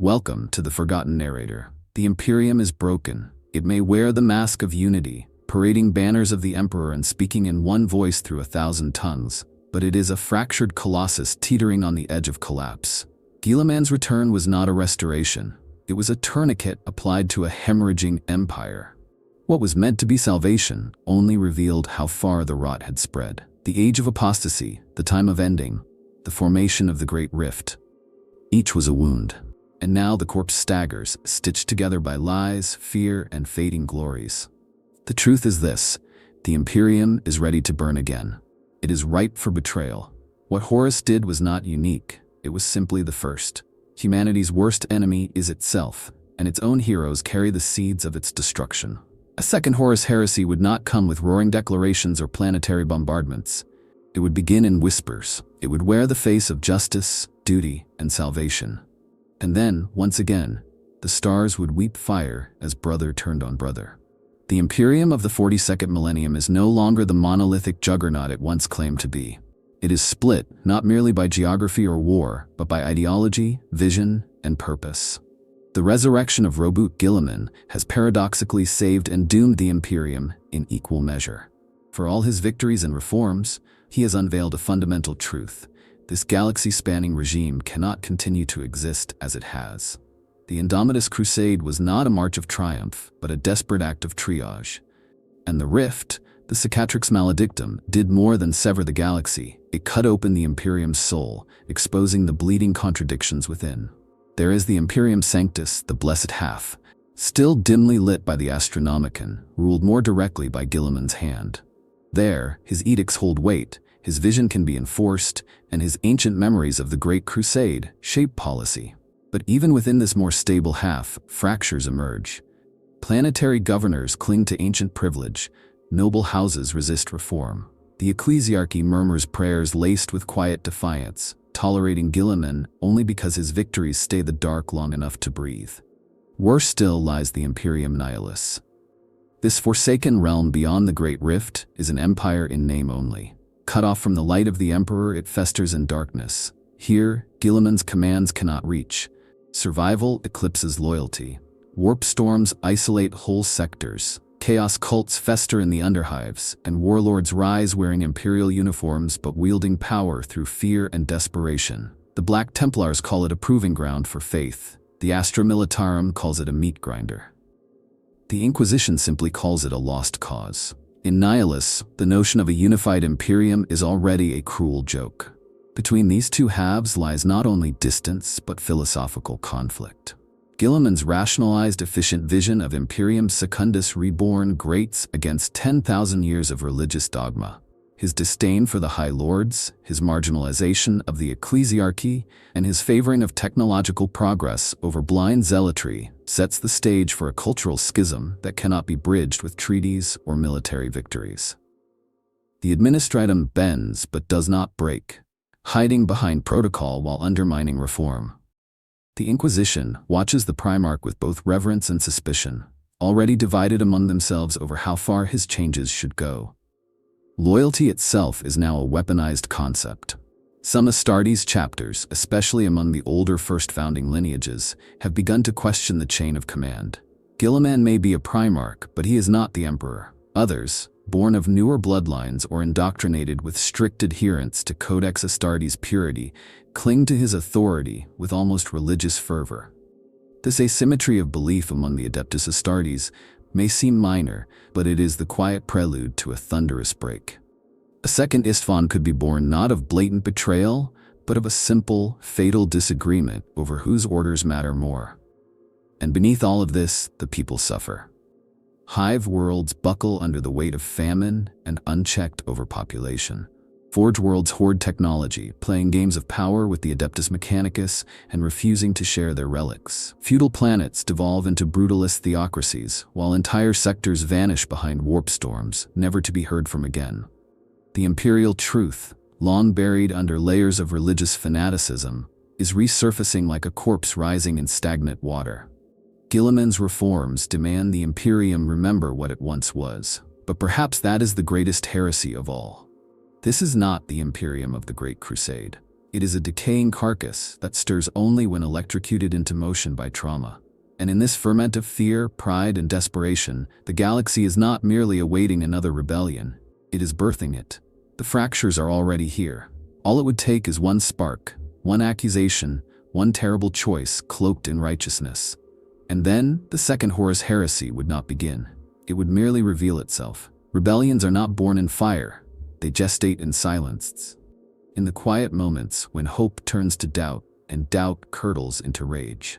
Welcome to the Forgotten Narrator. The Imperium is broken. It may wear the mask of unity, parading banners of the Emperor and speaking in one voice through 1,000 tongues, but it is a fractured colossus teetering on the edge of collapse. Guilliman's return was not a restoration. It was a tourniquet applied to a hemorrhaging empire. What was meant to be salvation only revealed how far the rot had spread. The age of apostasy, the time of ending, the formation of the Great Rift. Each was a wound. And now the corpse staggers, stitched together by lies, fear, and fading glories. The truth is this: the Imperium is ready to burn again. It is ripe for betrayal. What Horus did was not unique. It was simply the first. Humanity's worst enemy is itself, and its own heroes carry the seeds of its destruction. A second Horus Heresy would not come with roaring declarations or planetary bombardments. It would begin in whispers. It would wear the face of justice, duty, and salvation. And then, once again, the stars would weep fire as brother turned on brother. The Imperium of the 42nd millennium is no longer the monolithic juggernaut it once claimed to be. It is split, not merely by geography or war, but by ideology, vision, and purpose. The resurrection of Roboute Guilliman has paradoxically saved and doomed the Imperium in equal measure. For all his victories and reforms, he has unveiled a fundamental truth. This galaxy-spanning regime cannot continue to exist as it has. The Indomitus Crusade was not a march of triumph, but a desperate act of triage. And the rift, the Cicatrix Maledictum, did more than sever the galaxy. It cut open the Imperium's soul, exposing the bleeding contradictions within. There is the Imperium Sanctus, the Blessed Half, still dimly lit by the Astronomicon, ruled more directly by Guilliman's hand. There, his edicts hold weight, his vision can be enforced, and his ancient memories of the Great Crusade shape policy. But even within this more stable half, fractures emerge. Planetary governors cling to ancient privilege, noble houses resist reform. The ecclesiarchy murmurs prayers laced with quiet defiance, tolerating Guilliman only because his victories stay the dark long enough to breathe. Worse still lies the Imperium Nihilus. This forsaken realm beyond the Great Rift is an empire in name only. Cut off from the light of the Emperor, it festers in darkness. Here, Guilliman's commands cannot reach. Survival eclipses loyalty. Warp storms isolate whole sectors. Chaos cults fester in the underhives, and warlords rise wearing Imperial uniforms but wielding power through fear and desperation. The Black Templars call it a proving ground for faith. The Astra Militarum calls it a meat grinder. The Inquisition simply calls it a lost cause. In Nihilus, the notion of a unified Imperium is already a cruel joke. Between these two halves lies not only distance but philosophical conflict. Guilliman's rationalized, efficient vision of Imperium Secundus reborn grates against 10,000 years of religious dogma. His disdain for the High Lords, his marginalization of the ecclesiarchy, and his favoring of technological progress over blind zealotry sets the stage for a cultural schism that cannot be bridged with treaties or military victories. The administratum bends but does not break, hiding behind protocol while undermining reform. The Inquisition watches the Primarch with both reverence and suspicion, already divided among themselves over how far his changes should go. Loyalty itself is now a weaponized concept. Some Astartes chapters, especially among the older first founding lineages, have begun to question the chain of command. Guilliman may be a Primarch, but he is not the Emperor. Others, born of newer bloodlines or indoctrinated with strict adherence to Codex Astartes purity, cling to his authority with almost religious fervor. This asymmetry of belief among the Adeptus Astartes may seem minor, but it is the quiet prelude to a thunderous break. A second Istvan could be born not of blatant betrayal, but of a simple, fatal disagreement over whose orders matter more. And beneath all of this, the people suffer. Hive worlds buckle under the weight of famine and unchecked overpopulation. Forge worlds hoard technology, playing games of power with the Adeptus Mechanicus and refusing to share their relics. Feudal planets devolve into brutalist theocracies, while entire sectors vanish behind warp storms, never to be heard from again. The Imperial truth, long buried under layers of religious fanaticism, is resurfacing like a corpse rising in stagnant water. Guilliman's reforms demand the Imperium remember what it once was, but perhaps that is the greatest heresy of all. This is not the Imperium of the Great Crusade. It is a decaying carcass that stirs only when electrocuted into motion by trauma. And in this ferment of fear, pride, and desperation, the galaxy is not merely awaiting another rebellion, it is birthing it. The fractures are already here. All it would take is one spark, one accusation, one terrible choice cloaked in righteousness. And then, the second Horus Heresy would not begin. It would merely reveal itself. Rebellions are not born in fire, they gestate in silence. In the quiet moments when hope turns to doubt, and doubt curdles into rage.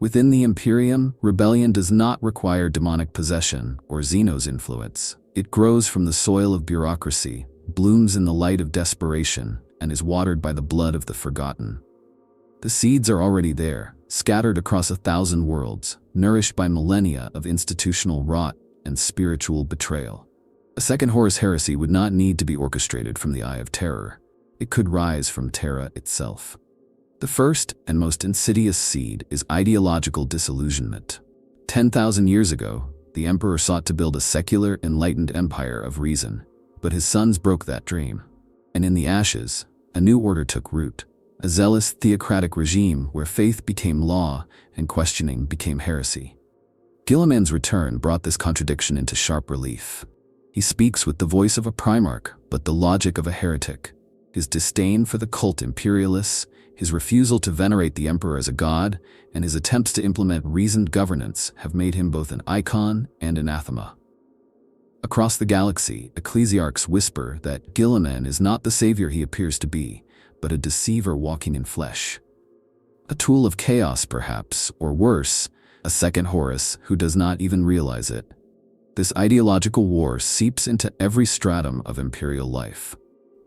Within the Imperium, rebellion does not require demonic possession or Xenos influence. It grows from the soil of bureaucracy, blooms in the light of desperation, and is watered by the blood of the forgotten. The seeds are already there, scattered across 1,000 worlds, nourished by millennia of institutional rot and spiritual betrayal. A second Horus Heresy would not need to be orchestrated from the Eye of Terror. It could rise from Terra itself. The first and most insidious seed is ideological disillusionment. 10,000 years ago, the Emperor sought to build a secular, enlightened empire of reason, but his sons broke that dream. And in the ashes, a new order took root. A zealous theocratic regime where faith became law and questioning became heresy. Guilliman's return brought this contradiction into sharp relief. He speaks with the voice of a primarch, but the logic of a heretic. His disdain for the cult imperialists, his refusal to venerate the emperor as a god, and his attempts to implement reasoned governance have made him both an icon and anathema. Across the galaxy, ecclesiarchs whisper that Guilliman is not the savior he appears to be, but a deceiver walking in flesh. A tool of chaos, perhaps, or worse, a second Horus who does not even realize it. This ideological war seeps into every stratum of imperial life.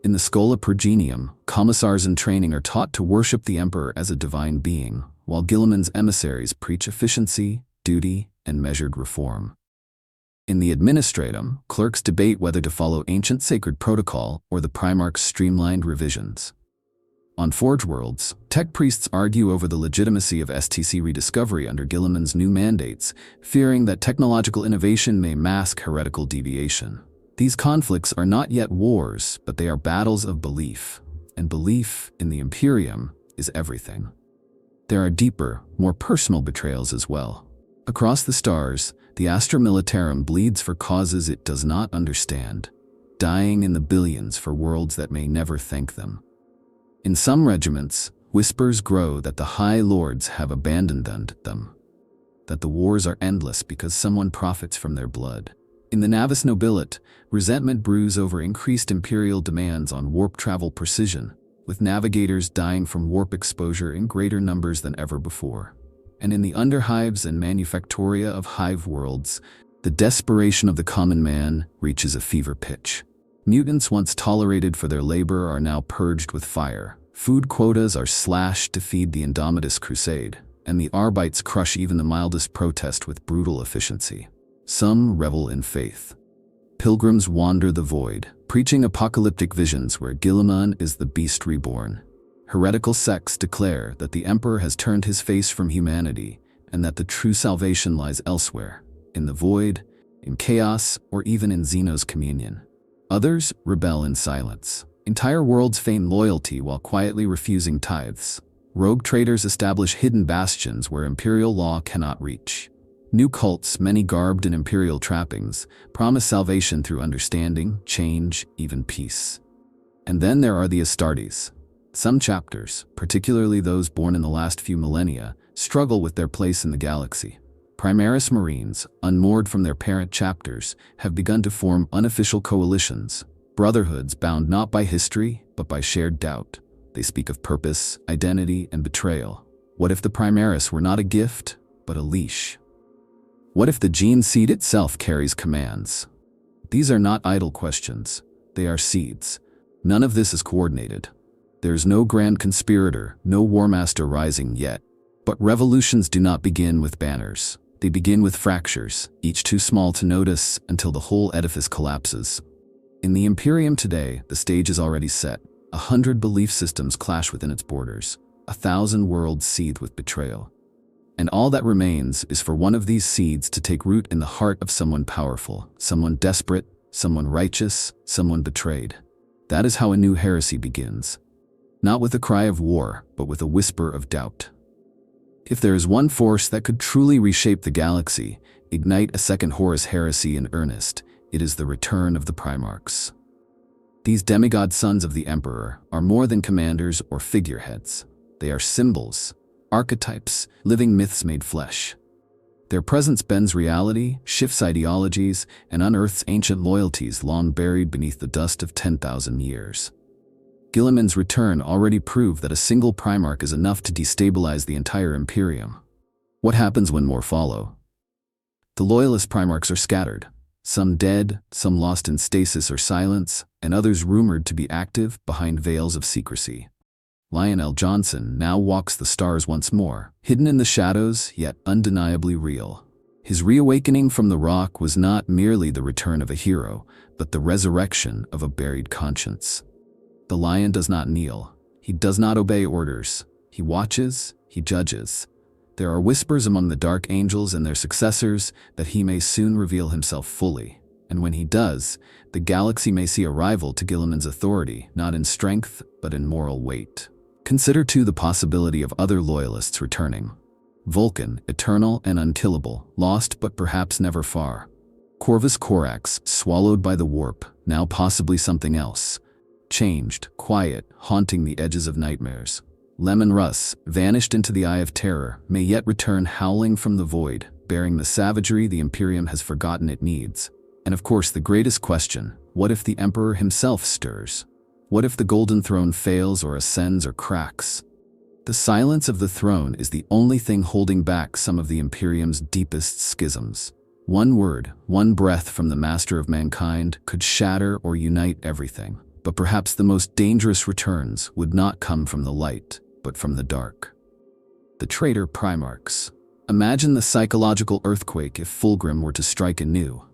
In the Schola Progenium, commissars in training are taught to worship the emperor as a divine being, while Guilliman's emissaries preach efficiency, duty, and measured reform. In the Administratum, clerks debate whether to follow ancient sacred protocol or the Primarchs' streamlined revisions. On Forge Worlds, tech priests argue over the legitimacy of STC rediscovery under Guilliman's new mandates, fearing that technological innovation may mask heretical deviation. These conflicts are not yet wars, but they are battles of belief, and belief in the Imperium is everything. There are deeper, more personal betrayals as well. Across the stars, the Astra Militarum bleeds for causes it does not understand, dying in the billions for worlds that may never thank them. In some regiments, whispers grow that the High Lords have abandoned them, that the wars are endless because someone profits from their blood. In the Navis Nobilate, resentment brews over increased imperial demands on warp travel precision, with navigators dying from warp exposure in greater numbers than ever before. And in the underhives and manufactoria of hive worlds, the desperation of the common man reaches a fever pitch. Mutants once tolerated for their labor are now purged with fire. Food quotas are slashed to feed the Indomitus crusade, and the Arbites crush even the mildest protest with brutal efficiency. Some revel in faith. Pilgrims wander the void, preaching apocalyptic visions where Guilliman is the beast reborn. Heretical sects declare that the Emperor has turned his face from humanity and that the true salvation lies elsewhere, in the void, in chaos, or even in Xenos communion. Others rebel in silence. Entire worlds feign loyalty while quietly refusing tithes. Rogue traders establish hidden bastions where imperial law cannot reach. New cults, many garbed in imperial trappings, promise salvation through understanding, change, even peace. And then there are the Astartes. Some chapters, particularly those born in the last few millennia, struggle with their place in the galaxy. Primaris Marines, unmoored from their parent chapters, have begun to form unofficial coalitions, brotherhoods bound not by history, but by shared doubt. They speak of purpose, identity, and betrayal. What if the Primaris were not a gift, but a leash? What if the gene seed itself carries commands? These are not idle questions. They are seeds. None of this is coordinated. There is no grand conspirator, no war master rising yet. But revolutions do not begin with banners. They begin with fractures, each too small to notice until the whole edifice collapses. In the Imperium today, the stage is already set. 100 belief systems clash within its borders. 1,000 worlds seethe with betrayal. And all that remains is for one of these seeds to take root in the heart of someone powerful, someone desperate, someone righteous, someone betrayed. That is how a new heresy begins. not with a cry of war, but with a whisper of doubt. If there is one force that could truly reshape the galaxy, ignite a second Horus Heresy in earnest, it is the return of the primarchs. These demigod sons of the Emperor are more than commanders or figureheads. They are symbols, archetypes, living myths made flesh. Their presence bends reality, shifts ideologies, and unearths ancient loyalties long buried beneath the dust of 10,000 years. Guilliman's return already proved that a single primarch is enough to destabilize the entire Imperium. What happens when more follow? The loyalist primarchs are scattered, some dead, some lost in stasis or silence, and others rumored to be active behind veils of secrecy. Lionel Johnson now walks the stars once more, hidden in the shadows, yet undeniably real. His reawakening from the rock was not merely the return of a hero, but the resurrection of a buried conscience. The lion does not kneel. He does not obey orders. He watches, he judges. There are whispers among the dark angels and their successors that he may soon reveal himself fully. And when he does, the galaxy may see a rival to Guilliman's authority, not in strength, but in moral weight. Consider too the possibility of other loyalists returning. Vulcan, eternal and unkillable, lost but perhaps never far. Corvus Corax, swallowed by the warp, now possibly something else. Changed, quiet, haunting the edges of nightmares. Lemon Russ, vanished into the eye of terror, may yet return howling from the void, bearing the savagery the Imperium has forgotten it needs. And of course the greatest question, what if the Emperor himself stirs? What if the Golden Throne fails or ascends or cracks? The silence of the throne is the only thing holding back some of the Imperium's deepest schisms. One word, one breath from the Master of Mankind could shatter or unite everything. But perhaps the most dangerous returns would not come from the light, but from the dark. The traitor primarchs. Imagine the psychological earthquake if Fulgrim were to strike anew.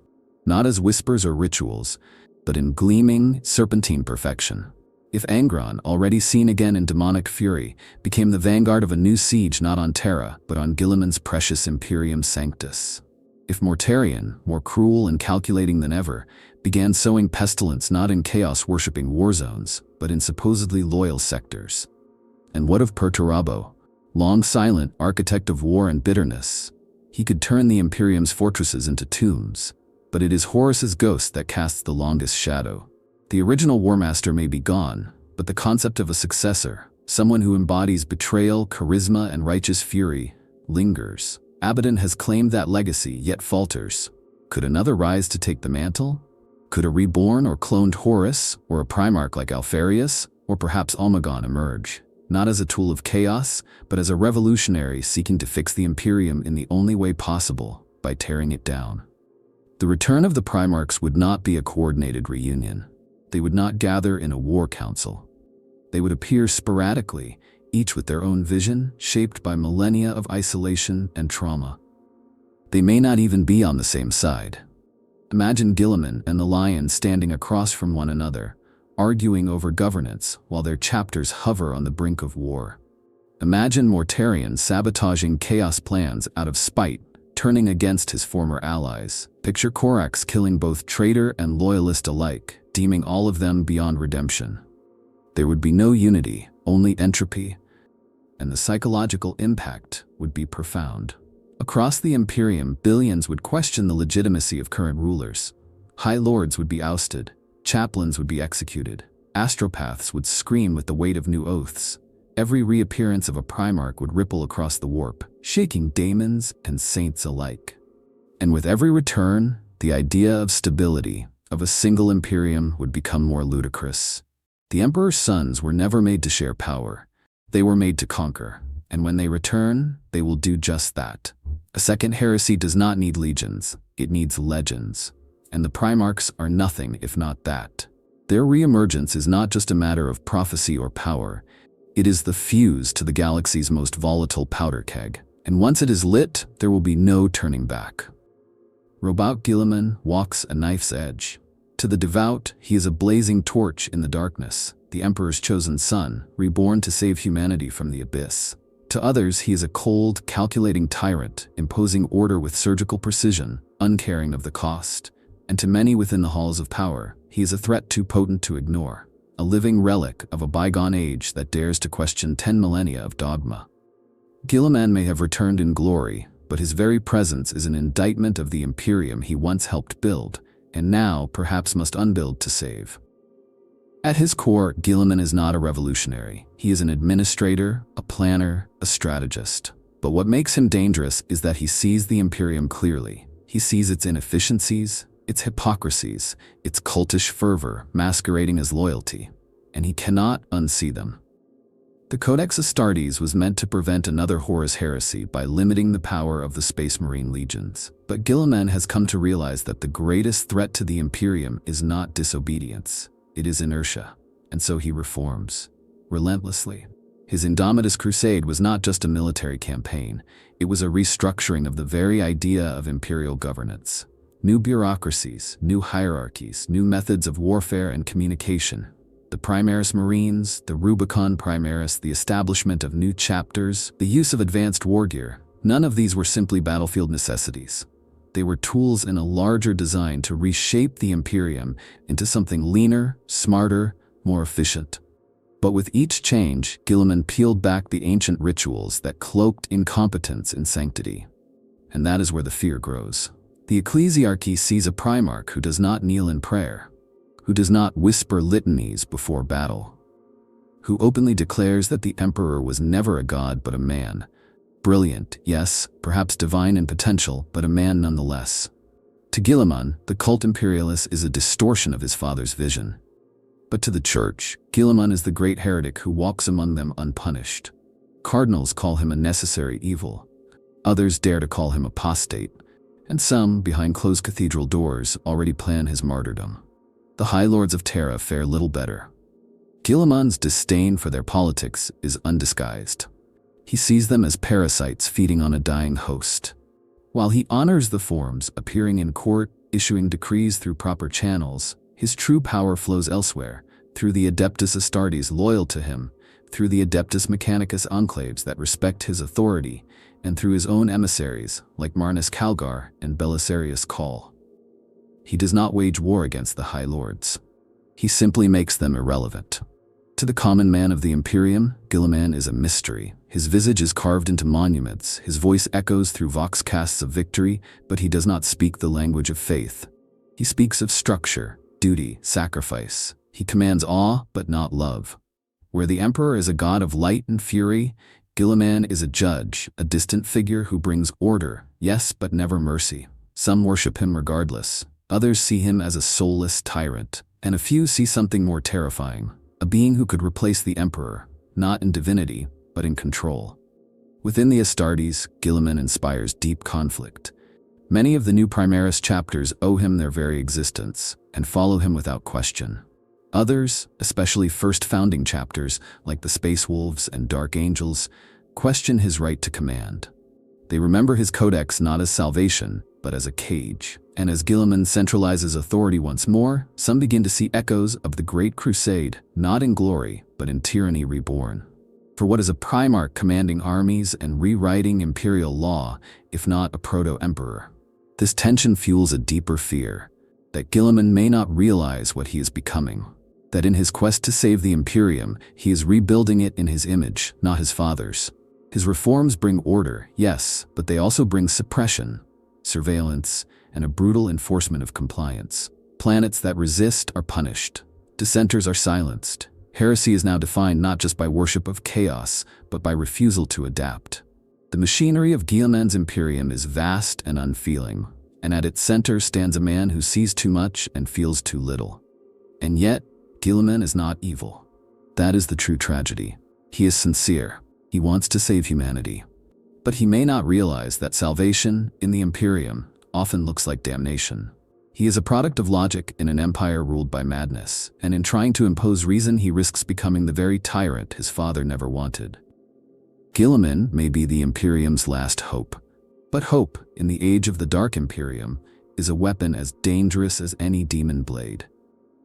Not as whispers or rituals, but in gleaming, serpentine perfection. If Angron, already seen again in demonic fury, became the vanguard of a new siege not on Terra, but on Guilliman's precious Imperium Sanctus. If Mortarion, more cruel and calculating than ever, began sowing pestilence not in chaos-worshipping war zones, but in supposedly loyal sectors. And what of Perturabo? Long silent, architect of war and bitterness. He could turn the Imperium's fortresses into tombs. But it is Horus's ghost that casts the longest shadow. The original Warmaster may be gone, but the concept of a successor, someone who embodies betrayal, charisma, and righteous fury, lingers. Abaddon has claimed that legacy, yet falters. Could another rise to take the mantle? Could a reborn or cloned Horus, or a primarch like Alpharius, or perhaps Almagon emerge? Not as a tool of chaos, but as a revolutionary seeking to fix the Imperium in the only way possible, by tearing it down. The return of the primarchs would not be a coordinated reunion. They would not gather in a war council. They would appear sporadically, each with their own vision, shaped by millennia of isolation and trauma. They may not even be on the same side. Imagine Guilliman and the Lion standing across from one another, arguing over governance while their chapters hover on the brink of war. Imagine Mortarion sabotaging chaos plans out of spite, turning against his former allies. Picture Corax killing both traitor and loyalist alike, deeming all of them beyond redemption. There would be no unity, only entropy, and the psychological impact would be profound. Across the Imperium, billions would question the legitimacy of current rulers. High lords would be ousted, chaplains would be executed, astropaths would scream with the weight of new oaths. Every reappearance of a primarch would ripple across the warp, shaking daemons and saints alike. And with every return, the idea of stability, of a single Imperium, would become more ludicrous. The Emperor's sons were never made to share power. They were made to conquer, and when they return, they will do just that. A second heresy does not need legions, it needs legends. And the primarchs are nothing if not that. Their reemergence is not just a matter of prophecy or power, it is the fuse to the galaxy's most volatile powder keg. And once it is lit, there will be no turning back. Robout Guilliman walks a knife's edge. To the devout, he is a blazing torch in the darkness, the Emperor's chosen son, reborn to save humanity from the abyss. To others, he is a cold, calculating tyrant, imposing order with surgical precision, uncaring of the cost. And to many within the halls of power, he is a threat too potent to ignore. a living relic of a bygone age that dares to question 10 millennia of dogma. Guilliman may have returned in glory, but his very presence is an indictment of the Imperium he once helped build, and now perhaps must unbuild to save. At his core, Guilliman is not a revolutionary. He is an administrator, a planner, a strategist. But what makes him dangerous is that he sees the Imperium clearly. He sees its inefficiencies, its hypocrisies, its cultish fervor masquerading as loyalty, and he cannot unsee them. The Codex Astartes was meant to prevent another Horus Heresy by limiting the power of the Space Marine legions. But Guilliman has come to realize that the greatest threat to the Imperium is not disobedience, it is inertia, and so he reforms, relentlessly. His Indomitus Crusade was not just a military campaign, it was a restructuring of the very idea of imperial governance. New bureaucracies, new hierarchies, new methods of warfare and communication. The Primaris Marines, the Rubicon Primaris, the establishment of new chapters, the use of advanced war gear, none of these were simply battlefield necessities. They were tools in a larger design to reshape the Imperium into something leaner, smarter, more efficient. But with each change, Guilliman peeled back the ancient rituals that cloaked incompetence in sanctity. And that is where the fear grows. The ecclesiarchy sees a primarch who does not kneel in prayer, who does not whisper litanies before battle, who openly declares that the emperor was never a god but a man. Brilliant, yes, perhaps divine in potential, but a man nonetheless. To Guilliman, the cult imperialis is a distortion of his father's vision. But to the church, Guilliman is the great heretic who walks among them unpunished. Cardinals call him a necessary evil. Others dare to call him apostate. And some, behind closed cathedral doors, already plan his martyrdom. The High Lords of Terra fare little better. Guilliman's disdain for their politics is undisguised. He sees them as parasites feeding on a dying host. While he honors the forms, appearing in court, issuing decrees through proper channels, his true power flows elsewhere, through the Adeptus Astartes loyal to him, through the Adeptus Mechanicus enclaves that respect his authority, and through his own emissaries, like Marnus Calgar and Belisarius Call. He does not wage war against the High Lords. He simply makes them irrelevant. To the common man of the Imperium, Guilliman is a mystery. His visage is carved into monuments, his voice echoes through voxcasts of victory, but he does not speak the language of faith. He speaks of structure, duty, sacrifice. He commands awe, but not love. Where the Emperor is a god of light and fury, Guilliman is a judge, a distant figure who brings order, yes, but never mercy. Some worship him regardless. Others see him as a soulless tyrant, and a few see something more terrifying, a being who could replace the Emperor, not in divinity, but in control. Within the Astartes, Guilliman inspires deep conflict. Many of the new Primaris chapters owe him their very existence, and follow him without question. Others, especially first founding chapters, like the Space Wolves and Dark Angels, question his right to command. They remember his codex not as salvation, but as a cage. And as Guilliman centralizes authority once more, some begin to see echoes of the Great Crusade, not in glory, but in tyranny reborn. For what is a primarch commanding armies and rewriting imperial law, if not a proto-emperor? This tension fuels a deeper fear, that Guilliman may not realize what he is becoming. That in his quest to save the Imperium, he is rebuilding it in his image, not his father's. His reforms bring order, yes, but they also bring suppression, surveillance, and a brutal enforcement of compliance. Planets that resist are punished. Dissenters are silenced. Heresy is now defined not just by worship of chaos, but by refusal to adapt. The machinery of Guilliman's Imperium is vast and unfeeling, and at its center stands a man who sees too much and feels too little. And yet, Guilliman is not evil. That is the true tragedy. He is sincere. He wants to save humanity. But he may not realize that salvation, in the Imperium, often looks like damnation. He is a product of logic in an empire ruled by madness, and in trying to impose reason he risks becoming the very tyrant his father never wanted. Guilliman may be the Imperium's last hope. But hope, in the age of the Dark Imperium, is a weapon as dangerous as any demon blade.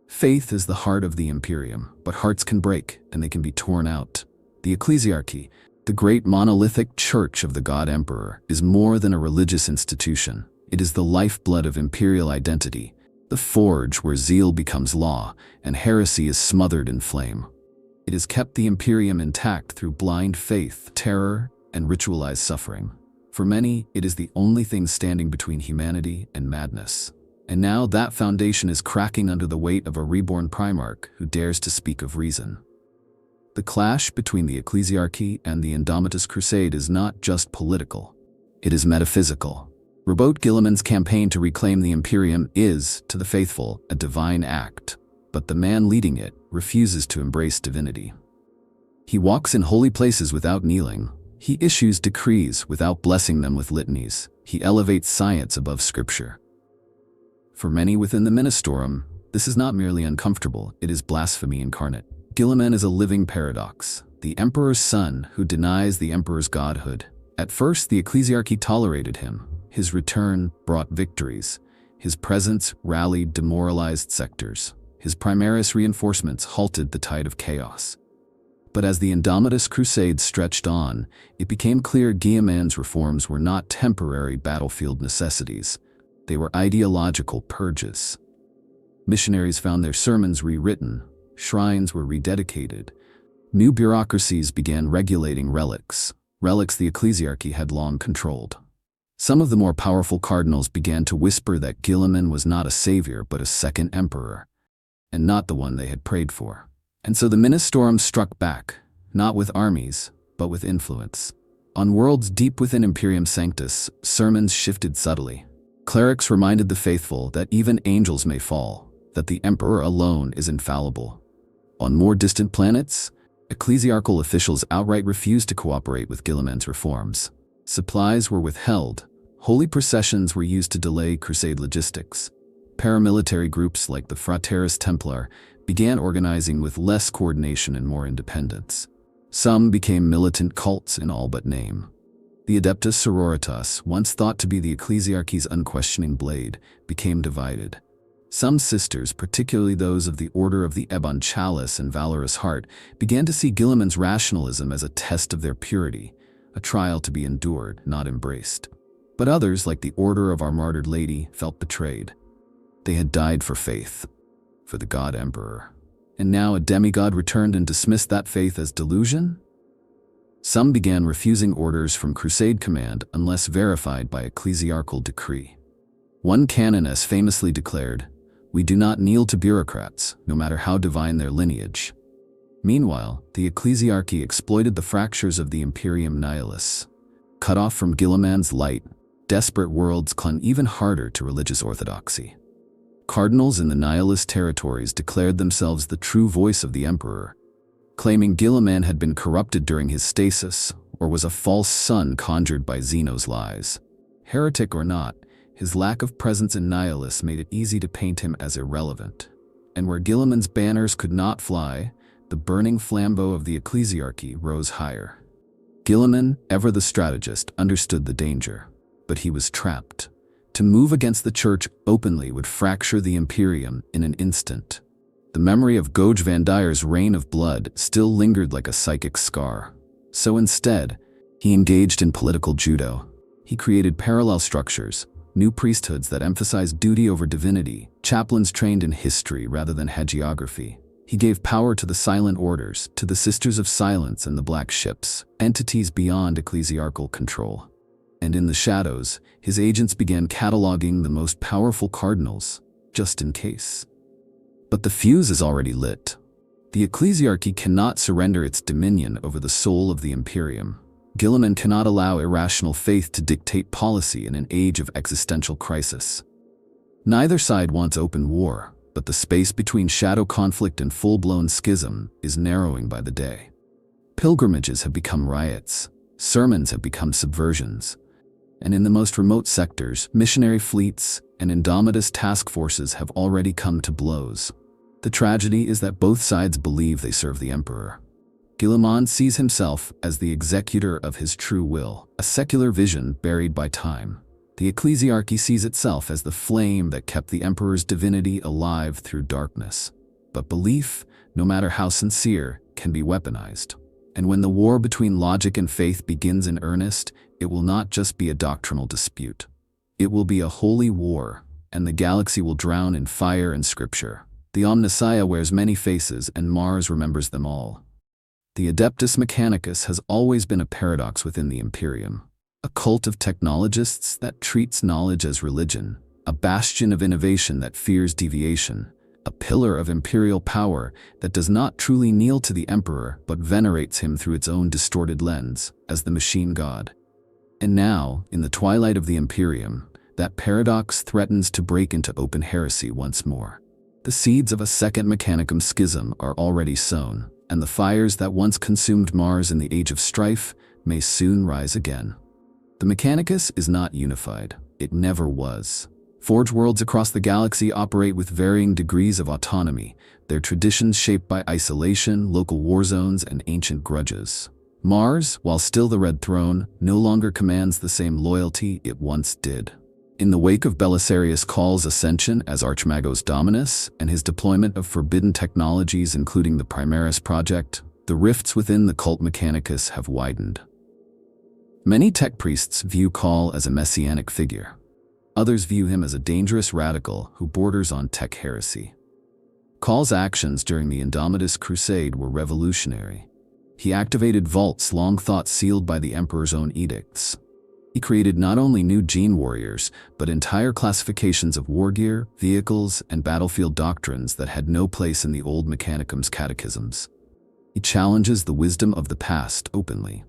Faith is the heart of the Imperium, but hearts can break, and they can be torn out. The ecclesiarchy, the great monolithic church of the God Emperor, is more than a religious institution. It is the lifeblood of imperial identity, the forge where zeal becomes law and heresy is smothered in flame. It has kept the Imperium intact through blind faith, terror, and ritualized suffering. For many, it is the only thing standing between humanity and madness. And now that foundation is cracking under the weight of a reborn primarch who dares to speak of reason. The clash between the ecclesiarchy and the Indomitus crusade is not just political. It is metaphysical. Guilliman's campaign to reclaim the Imperium is, to the faithful, a divine act, but the man leading it refuses to embrace divinity. He walks in holy places without kneeling. He issues decrees without blessing them with litanies. He elevates science above scripture. For many within the Ministorum, this is not merely uncomfortable, it is blasphemy incarnate. Guilliman is a living paradox, the Emperor's son who denies the Emperor's godhood. At first, the ecclesiarchy tolerated him. His return brought victories. His presence rallied demoralized sectors. His Primaris reinforcements halted the tide of chaos. But as the Indomitus crusade stretched on, it became clear Guilliman's reforms were not temporary battlefield necessities. They were ideological purges. Missionaries found their sermons rewritten, shrines were rededicated, new bureaucracies began regulating relics the ecclesiarchy had long controlled. Some of the more powerful cardinals began to whisper that Guilliman was not a savior but a second emperor, and not the one they had prayed for. And so the Ministorum struck back, not with armies, but with influence. On worlds deep within Imperium Sanctus, sermons shifted subtly. Clerics reminded the faithful that even angels may fall, that the emperor alone is infallible. On more distant planets, ecclesiarchal officials outright refused to cooperate with Guilliman's reforms. Supplies were withheld. Holy processions were used to delay crusade logistics. Paramilitary groups like the Frateris Templar began organizing with less coordination and more independence. Some became militant cults in all but name. The Adeptus Sororitas, once thought to be the ecclesiarchy's unquestioning blade, became divided. Some sisters, particularly those of the Order of the Ebon Chalice and Valorous Heart, began to see Guilliman's rationalism as a test of their purity, a trial to be endured, not embraced. But others, like the Order of Our Martyred Lady, felt betrayed. They had died for faith, for the God Emperor. And now a demigod returned and dismissed that faith as delusion? Some began refusing orders from Crusade Command unless verified by ecclesiarchal decree. One canoness famously declared, "We do not kneel to bureaucrats, no matter how divine their lineage." Meanwhile, the ecclesiarchy exploited the fractures of the Imperium Nihilus. Cut off from Guilliman's light, desperate worlds clung even harder to religious orthodoxy. Cardinals in the Nihilist territories declared themselves the true voice of the Emperor, claiming Guilliman had been corrupted during his stasis or was a false son conjured by Xenos' lies. Heretic or not, his lack of presence in Nihilus made it easy to paint him as irrelevant. And where Guilliman's banners could not fly, the burning flambeau of the ecclesiarchy rose higher. Guilliman, ever the strategist, understood the danger, but he was trapped. To move against the church openly would fracture the Imperium in an instant. The memory of Goj Van Dyer's reign of blood still lingered like a psychic scar. So instead, he engaged in political judo. He created parallel structures, new priesthoods that emphasized duty over divinity, chaplains trained in history rather than hagiography. He gave power to the silent orders, to the Sisters of Silence and the Black Ships, entities beyond ecclesiarchal control. And in the shadows, his agents began cataloging the most powerful cardinals, just in case. But the fuse is already lit. The ecclesiarchy cannot surrender its dominion over the soul of the Imperium. Guilliman cannot allow irrational faith to dictate policy in an age of existential crisis. Neither side wants open war, but the space between shadow conflict and full-blown schism is narrowing by the day. Pilgrimages have become riots, sermons have become subversions, and in the most remote sectors, missionary fleets and Indomitus task forces have already come to blows. The tragedy is that both sides believe they serve the Emperor. Guilliman sees himself as the executor of his true will, a secular vision buried by time. The ecclesiarchy sees itself as the flame that kept the Emperor's divinity alive through darkness. But belief, no matter how sincere, can be weaponized. And when the war between logic and faith begins in earnest, it will not just be a doctrinal dispute. It will be a holy war, and the galaxy will drown in fire and scripture. The Omnissiah wears many faces, and Mars remembers them all. The Adeptus Mechanicus has always been a paradox within the Imperium. A cult of technologists that treats knowledge as religion, a bastion of innovation that fears deviation, a pillar of imperial power that does not truly kneel to the Emperor but venerates him through its own distorted lens, as the machine god. And now, in the twilight of the Imperium, that paradox threatens to break into open heresy once more. The seeds of a second Mechanicum schism are already sown, and the fires that once consumed Mars in the Age of Strife may soon rise again. The Mechanicus is not unified. It never was. Forge worlds across the galaxy operate with varying degrees of autonomy, their traditions shaped by isolation, local war zones, and ancient grudges. Mars, while still the Red Throne, no longer commands the same loyalty it once did. In the wake of Belisarius Caul's ascension as Archmagos Dominus and his deployment of forbidden technologies including the Primaris project, the rifts within the cult Mechanicus have widened. Many tech priests view Caul as a messianic figure. Others view him as a dangerous radical who borders on tech heresy. Caul's actions during the Indomitus Crusade were revolutionary. He activated vaults long thought sealed by the Emperor's own edicts. He created not only new gene warriors, but entire classifications of war gear, vehicles, and battlefield doctrines that had no place in the old Mechanicum's catechisms. He challenges the wisdom of the past openly.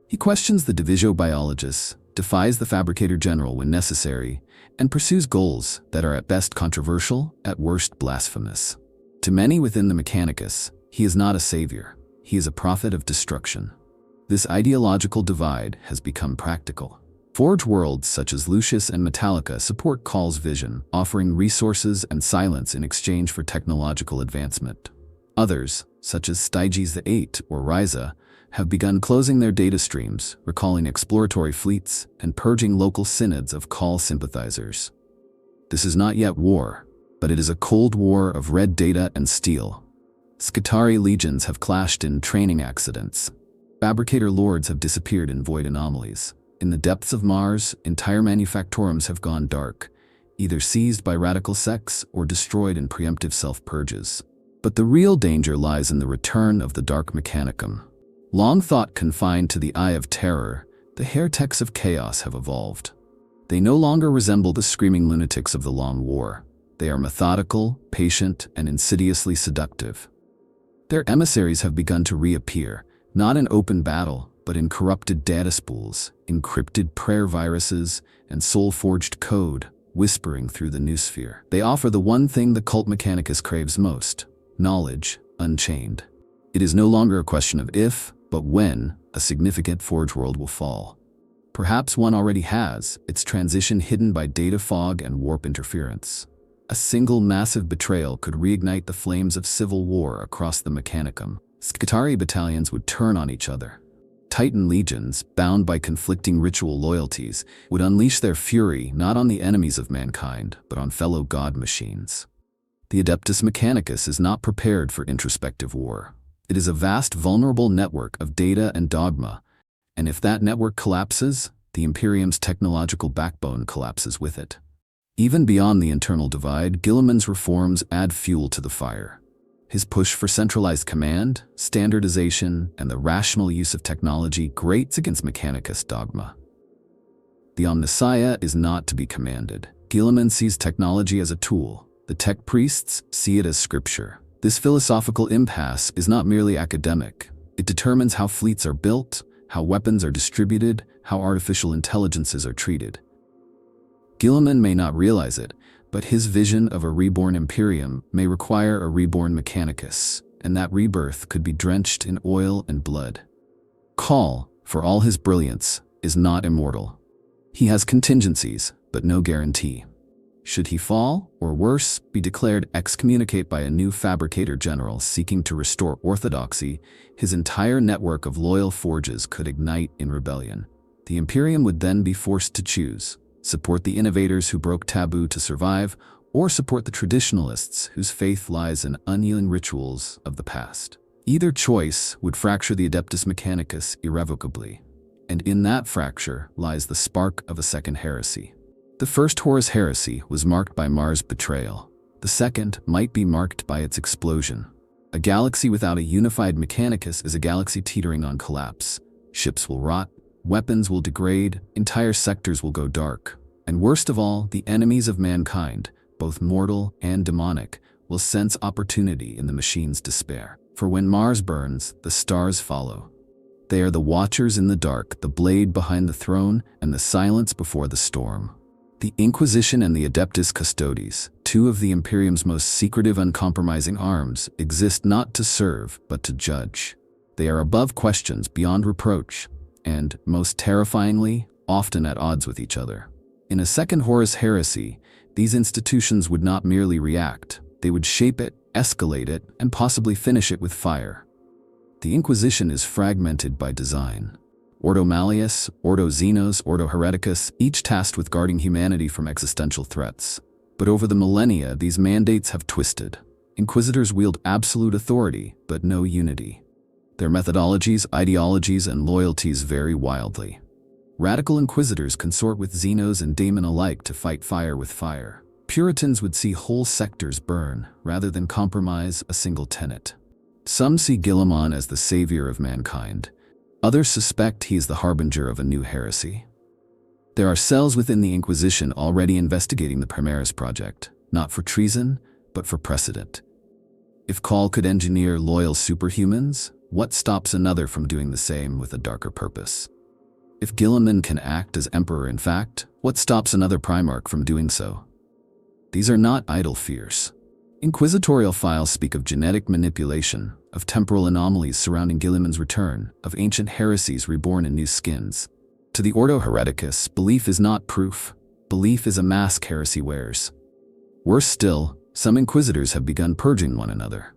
He questions the divisio biologists, defies the Fabricator General when necessary, and pursues goals that are at best controversial, at worst blasphemous. To many within the Mechanicus, he is not a savior. He is a prophet of destruction. This ideological divide has become practical. Forge worlds such as Lucius and Metallica support Caul's vision, offering resources and silence in exchange for technological advancement. Others, such as Styges the Eight or Ryza, have begun closing their data streams, recalling exploratory fleets, and purging local synods of Caul sympathizers. This is not yet war, but it is a cold war of red data and steel. Skitarii legions have clashed in training accidents. Fabricator lords have disappeared in void anomalies. In the depths of Mars, entire manufactorums have gone dark, either seized by radical sects or destroyed in preemptive self-purges. But the real danger lies in the return of the Dark Mechanicum. Long thought confined to the Eye of Terror, the heretics of chaos have evolved. They no longer resemble the screaming lunatics of the Long War. They are methodical, patient, and insidiously seductive. Their emissaries have begun to reappear, not in open battle, but in corrupted data spools, encrypted prayer viruses, and soul-forged code, whispering through the noosphere. They offer the one thing the cult Mechanicus craves most: knowledge, unchained. It is no longer a question of if, but when, a significant Forge world will fall. Perhaps one already has, its transition hidden by data fog and warp interference. A single massive betrayal could reignite the flames of civil war across the Mechanicum. Skitarii battalions would turn on each other. Titan legions, bound by conflicting ritual loyalties, would unleash their fury not on the enemies of mankind, but on fellow god machines. The Adeptus Mechanicus is not prepared for introspective war. It is a vast vulnerable network of data and dogma, and if that network collapses, the Imperium's technological backbone collapses with it. Even beyond the internal divide, Guilliman's reforms add fuel to the fire. His push for centralized command, standardization, and the rational use of technology grates against Mechanicus dogma. The Omnissiah is not to be commanded. Guilliman sees technology as a tool. The tech priests see it as scripture. This philosophical impasse is not merely academic. It determines how fleets are built, how weapons are distributed, how artificial intelligences are treated. Guilliman may not realize it, but his vision of a reborn Imperium may require a reborn Mechanicus, and that rebirth could be drenched in oil and blood. Caul, for all his brilliance, is not immortal. He has contingencies, but no guarantee. Should he fall, or worse, be declared excommunicate by a new Fabricator General seeking to restore orthodoxy, his entire network of loyal forges could ignite in rebellion. The Imperium would then be forced to choose: support the innovators who broke taboo to survive, or support the traditionalists whose faith lies in unyielding rituals of the past. Either choice would fracture the Adeptus Mechanicus irrevocably, and in that fracture lies the spark of a second heresy. The first Horus Heresy was marked by Mars' betrayal. The second might be marked by its explosion. A galaxy without a unified Mechanicus is a galaxy teetering on collapse. Ships will rot, weapons will degrade, entire sectors will go dark. And worst of all, the enemies of mankind, both mortal and demonic, will sense opportunity in the machine's despair. For when Mars burns, the stars follow. They are the watchers in the dark, the blade behind the throne, and the silence before the storm. The Inquisition and the Adeptus Custodes, two of the Imperium's most secretive, uncompromising arms, exist not to serve, but to judge. They are above questions, beyond reproach, and, most terrifyingly, often at odds with each other. In a second Horus Heresy, these institutions would not merely react, they would shape it, escalate it, and possibly finish it with fire. The Inquisition is fragmented by design. Ordo Malleus, Ordo Xenos, Ordo Hereticus, each tasked with guarding humanity from existential threats. But over the millennia, these mandates have twisted. Inquisitors wield absolute authority, but no unity. Their methodologies, ideologies, and loyalties vary wildly. Radical inquisitors consort with Xenos and daemon alike to fight fire with fire. Puritans would see whole sectors burn, rather than compromise a single tenet. Some see Guilliman as the savior of mankind. Others suspect he is the harbinger of a new heresy. There are cells within the Inquisition already investigating the Primaris project, not for treason, but for precedent. If Call could engineer loyal superhumans, what stops another from doing the same with a darker purpose? If Guilliman can act as emperor in fact, what stops another primarch from doing so? These are not idle fears. Inquisitorial files speak of genetic manipulation, of temporal anomalies surrounding Guilliman's return, of ancient heresies reborn in new skins. To the Ordo Hereticus, belief is not proof. Belief is a mask heresy wears. Worse still, some inquisitors have begun purging one another.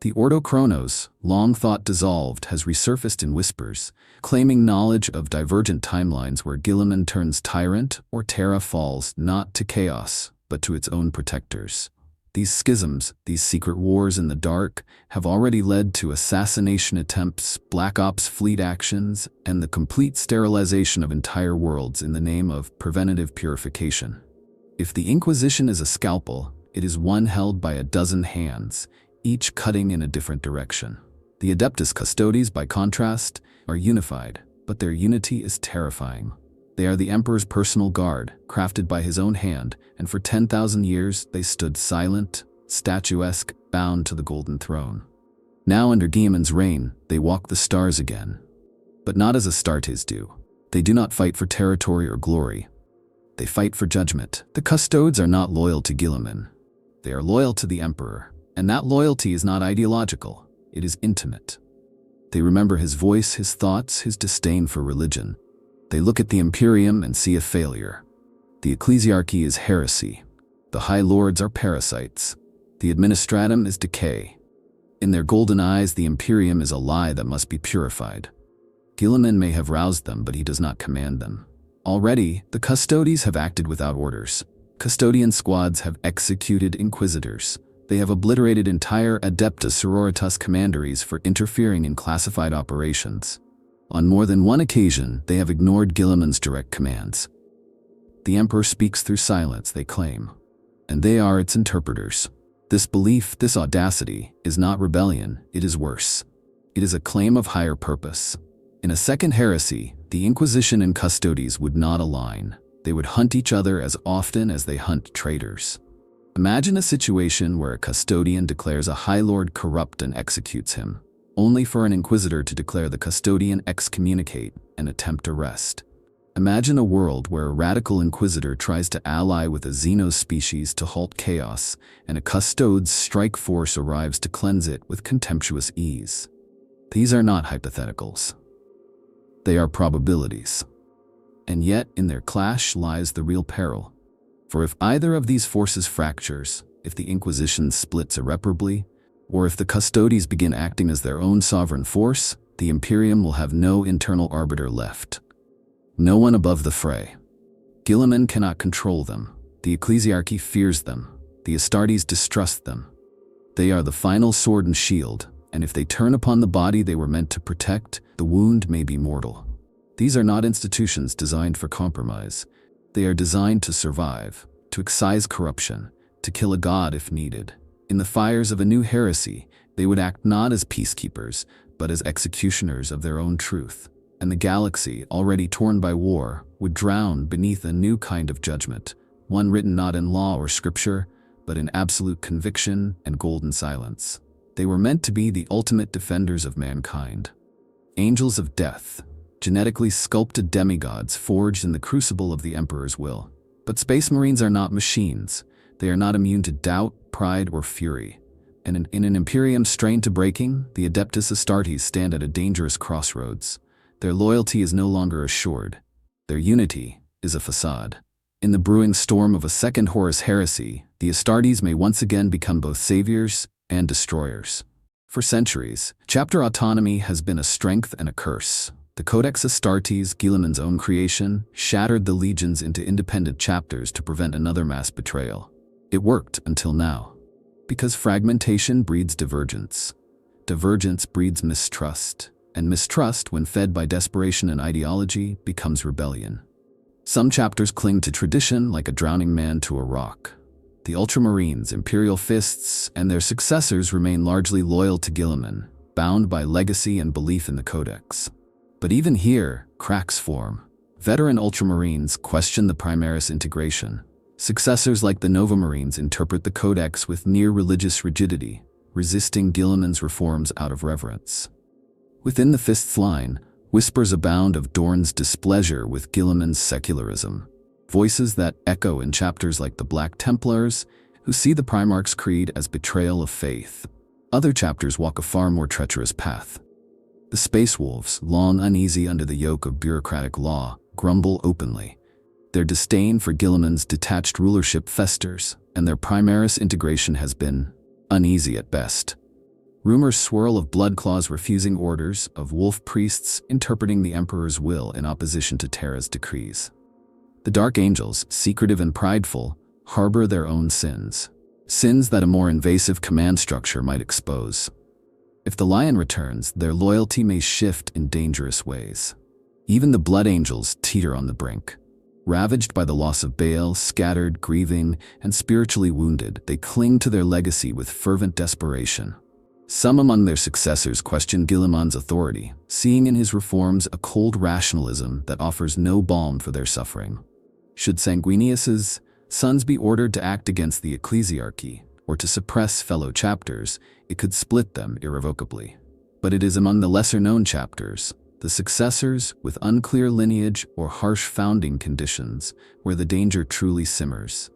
The Ordo Chronos, long thought dissolved, has resurfaced in whispers, claiming knowledge of divergent timelines where Guilliman turns tyrant or Terra falls not to chaos, but to its own protectors. These schisms, these secret wars in the dark, have already led to assassination attempts, Black Ops fleet actions, and the complete sterilization of entire worlds in the name of preventative purification. If the Inquisition is a scalpel, it is one held by a dozen hands, each cutting in a different direction. The Adeptus Custodes, by contrast, are unified, but their unity is terrifying. They are the Emperor's personal guard, crafted by his own hand, and for 10,000 years they stood silent, statuesque, bound to the golden throne. Now under Guilliman's reign, they walk the stars again. But not as Astartes do. They do not fight for territory or glory. They fight for judgment. The Custodes are not loyal to Guilliman. They are loyal to the Emperor. And that loyalty is not ideological, it is intimate. They remember his voice, his thoughts, his disdain for religion. They look at the Imperium and see a failure. The ecclesiarchy is heresy. The high lords are parasites. The administratum is decay. In their golden eyes, the Imperium is a lie that must be purified. Guilliman may have roused them, but he does not command them. Already, the Custodes have acted without orders. Custodian squads have executed inquisitors. They have obliterated entire Adeptus Sororitas commanderies for interfering in classified operations. On more than one occasion, they have ignored Guilliman's direct commands. The Emperor speaks through silence, they claim, and they are its interpreters. This belief, this audacity, is not rebellion, it is worse. It is a claim of higher purpose. In a second heresy, the Inquisition and Custodes would not align. They would hunt each other as often as they hunt traitors. Imagine a situation where a custodian declares a High Lord corrupt and executes him, only for an inquisitor to declare the custodian excommunicate and attempt arrest. Imagine a world where a radical inquisitor tries to ally with a Xenos species to halt chaos, and a Custodes strike force arrives to cleanse it with contemptuous ease. These are not hypotheticals. They are probabilities. And yet, in their clash lies the real peril. For if either of these forces fractures, if the Inquisition splits irreparably, or if the Custodes begin acting as their own sovereign force, the Imperium will have no internal arbiter left. No one above the fray. Guilliman cannot control them. The ecclesiarchy fears them. The Astartes distrust them. They are the final sword and shield, and if they turn upon the body they were meant to protect, the wound may be mortal. These are not institutions designed for compromise. They are designed to survive, to excise corruption, to kill a god if needed. In the fires of a new heresy, they would act not as peacekeepers, but as executioners of their own truth. And the galaxy, already torn by war, would drown beneath a new kind of judgment, one written not in law or scripture, but in absolute conviction and golden silence. They were meant to be the ultimate defenders of mankind. Angels of death, genetically sculpted demigods forged in the crucible of the Emperor's will. But Space Marines are not machines. They are not immune to doubt, pride, or fury. And in an Imperium strained to breaking, the Adeptus Astartes stand at a dangerous crossroads. Their loyalty is no longer assured. Their unity is a facade. In the brewing storm of a second Horus Heresy, the Astartes may once again become both saviors and destroyers. For centuries, chapter autonomy has been a strength and a curse. The Codex Astartes, Guilliman's own creation, shattered the legions into independent chapters to prevent another mass betrayal. It worked until now. Because fragmentation breeds divergence. Divergence breeds mistrust. And mistrust, when fed by desperation and ideology, becomes rebellion. Some chapters cling to tradition like a drowning man to a rock. The Ultramarines, Imperial Fists, and their successors remain largely loyal to Guilliman, bound by legacy and belief in the Codex. But even here, cracks form. Veteran Ultramarines question the Primaris integration. Successors like the Nova Marines interpret the Codex with near-religious rigidity, resisting Guilliman's reforms out of reverence. Within the Fists line, whispers abound of Dorn's displeasure with Guilliman's secularism. Voices that echo in chapters like the Black Templars, who see the Primarchs' creed as betrayal of faith. Other chapters walk a far more treacherous path. The Space Wolves, long uneasy under the yoke of bureaucratic law, grumble openly. Their disdain for Guilliman's detached rulership festers, and their Primaris integration has been uneasy at best. Rumors swirl of Bloodclaws refusing orders, of wolf priests interpreting the Emperor's will in opposition to Terra's decrees. The Dark Angels, secretive and prideful, harbor their own sins. Sins that a more invasive command structure might expose. If the Lion returns, their loyalty may shift in dangerous ways. Even the Blood Angels teeter on the brink. Ravaged by the loss of Baal, scattered, grieving, and spiritually wounded, they cling to their legacy with fervent desperation. Some among their successors question Guilliman's authority, seeing in his reforms a cold rationalism that offers no balm for their suffering. Should Sanguinius's sons be ordered to act against the ecclesiarchy, or to suppress fellow chapters, it could split them irrevocably. But it is among the lesser-known chapters, the successors with unclear lineage or harsh founding conditions, where the danger truly simmers.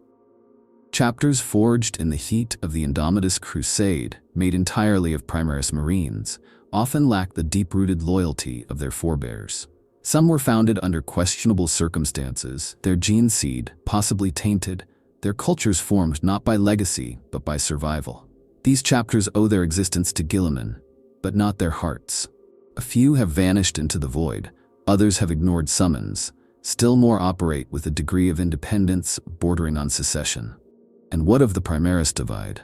Chapters forged in the heat of the Indomitus Crusade, made entirely of Primaris Marines, often lack the deep-rooted loyalty of their forebears. Some were founded under questionable circumstances, their gene seed possibly tainted, their cultures formed not by legacy but by survival. These chapters owe their existence to Guilliman, but not their hearts. A few have vanished into the void, others have ignored summons, still more operate with a degree of independence bordering on secession. And what of the Primaris divide?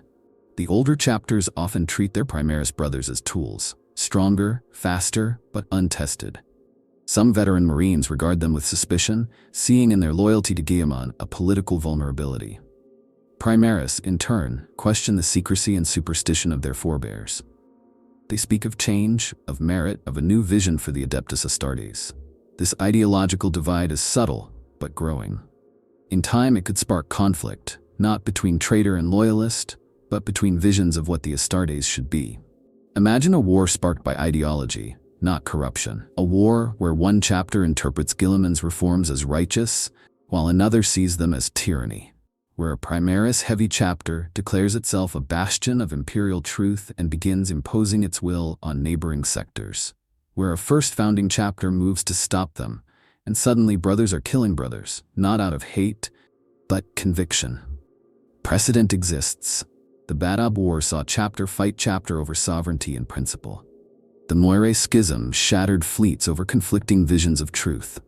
The older chapters often treat their Primaris brothers as tools, stronger, faster, but untested. Some veteran Marines regard them with suspicion, seeing in their loyalty to Guilliman a political vulnerability. Primaris, in turn, question the secrecy and superstition of their forebears. They speak of change, of merit, of a new vision for the Adeptus Astartes. This ideological divide is subtle, but growing. In time it could spark conflict, not between traitor and loyalist, but between visions of what the Astartes should be. Imagine a war sparked by ideology, not corruption. A war where one chapter interprets Guilliman's reforms as righteous, while another sees them as tyranny. Where a Primaris-heavy chapter declares itself a bastion of imperial truth and begins imposing its will on neighboring sectors. Where a first founding chapter moves to stop them, and suddenly brothers are killing brothers, not out of hate, but conviction. Precedent exists. The Badab War saw chapter fight chapter over sovereignty and principle. The Moire Schism shattered fleets over conflicting visions of truth.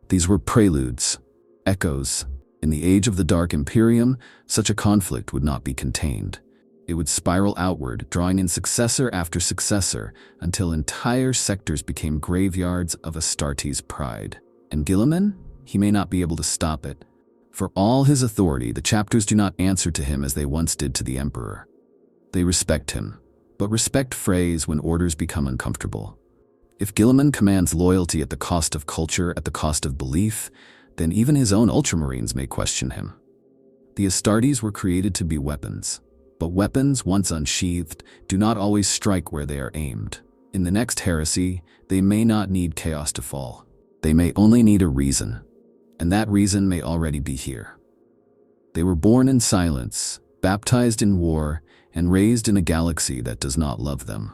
These were preludes, echoes. In the age of the Dark Imperium, such a conflict would not be contained. It would spiral outward, drawing in successor after successor, until entire sectors became graveyards of Astartes' pride. And Guilliman? He may not be able to stop it, For all his authority, the chapters do not answer to him as they once did to the emperor. They respect him, but respect frays when orders become uncomfortable. If Guilliman commands loyalty at the cost of culture, at the cost of belief, then even his own ultramarines may question him. The Astartes were created to be weapons, but weapons, once unsheathed, do not always strike where they are aimed. In the next heresy, they may not need chaos to fall. They may only need a reason, and that reason may already be here. They were born in silence, baptized in war, and raised in a galaxy that does not love them.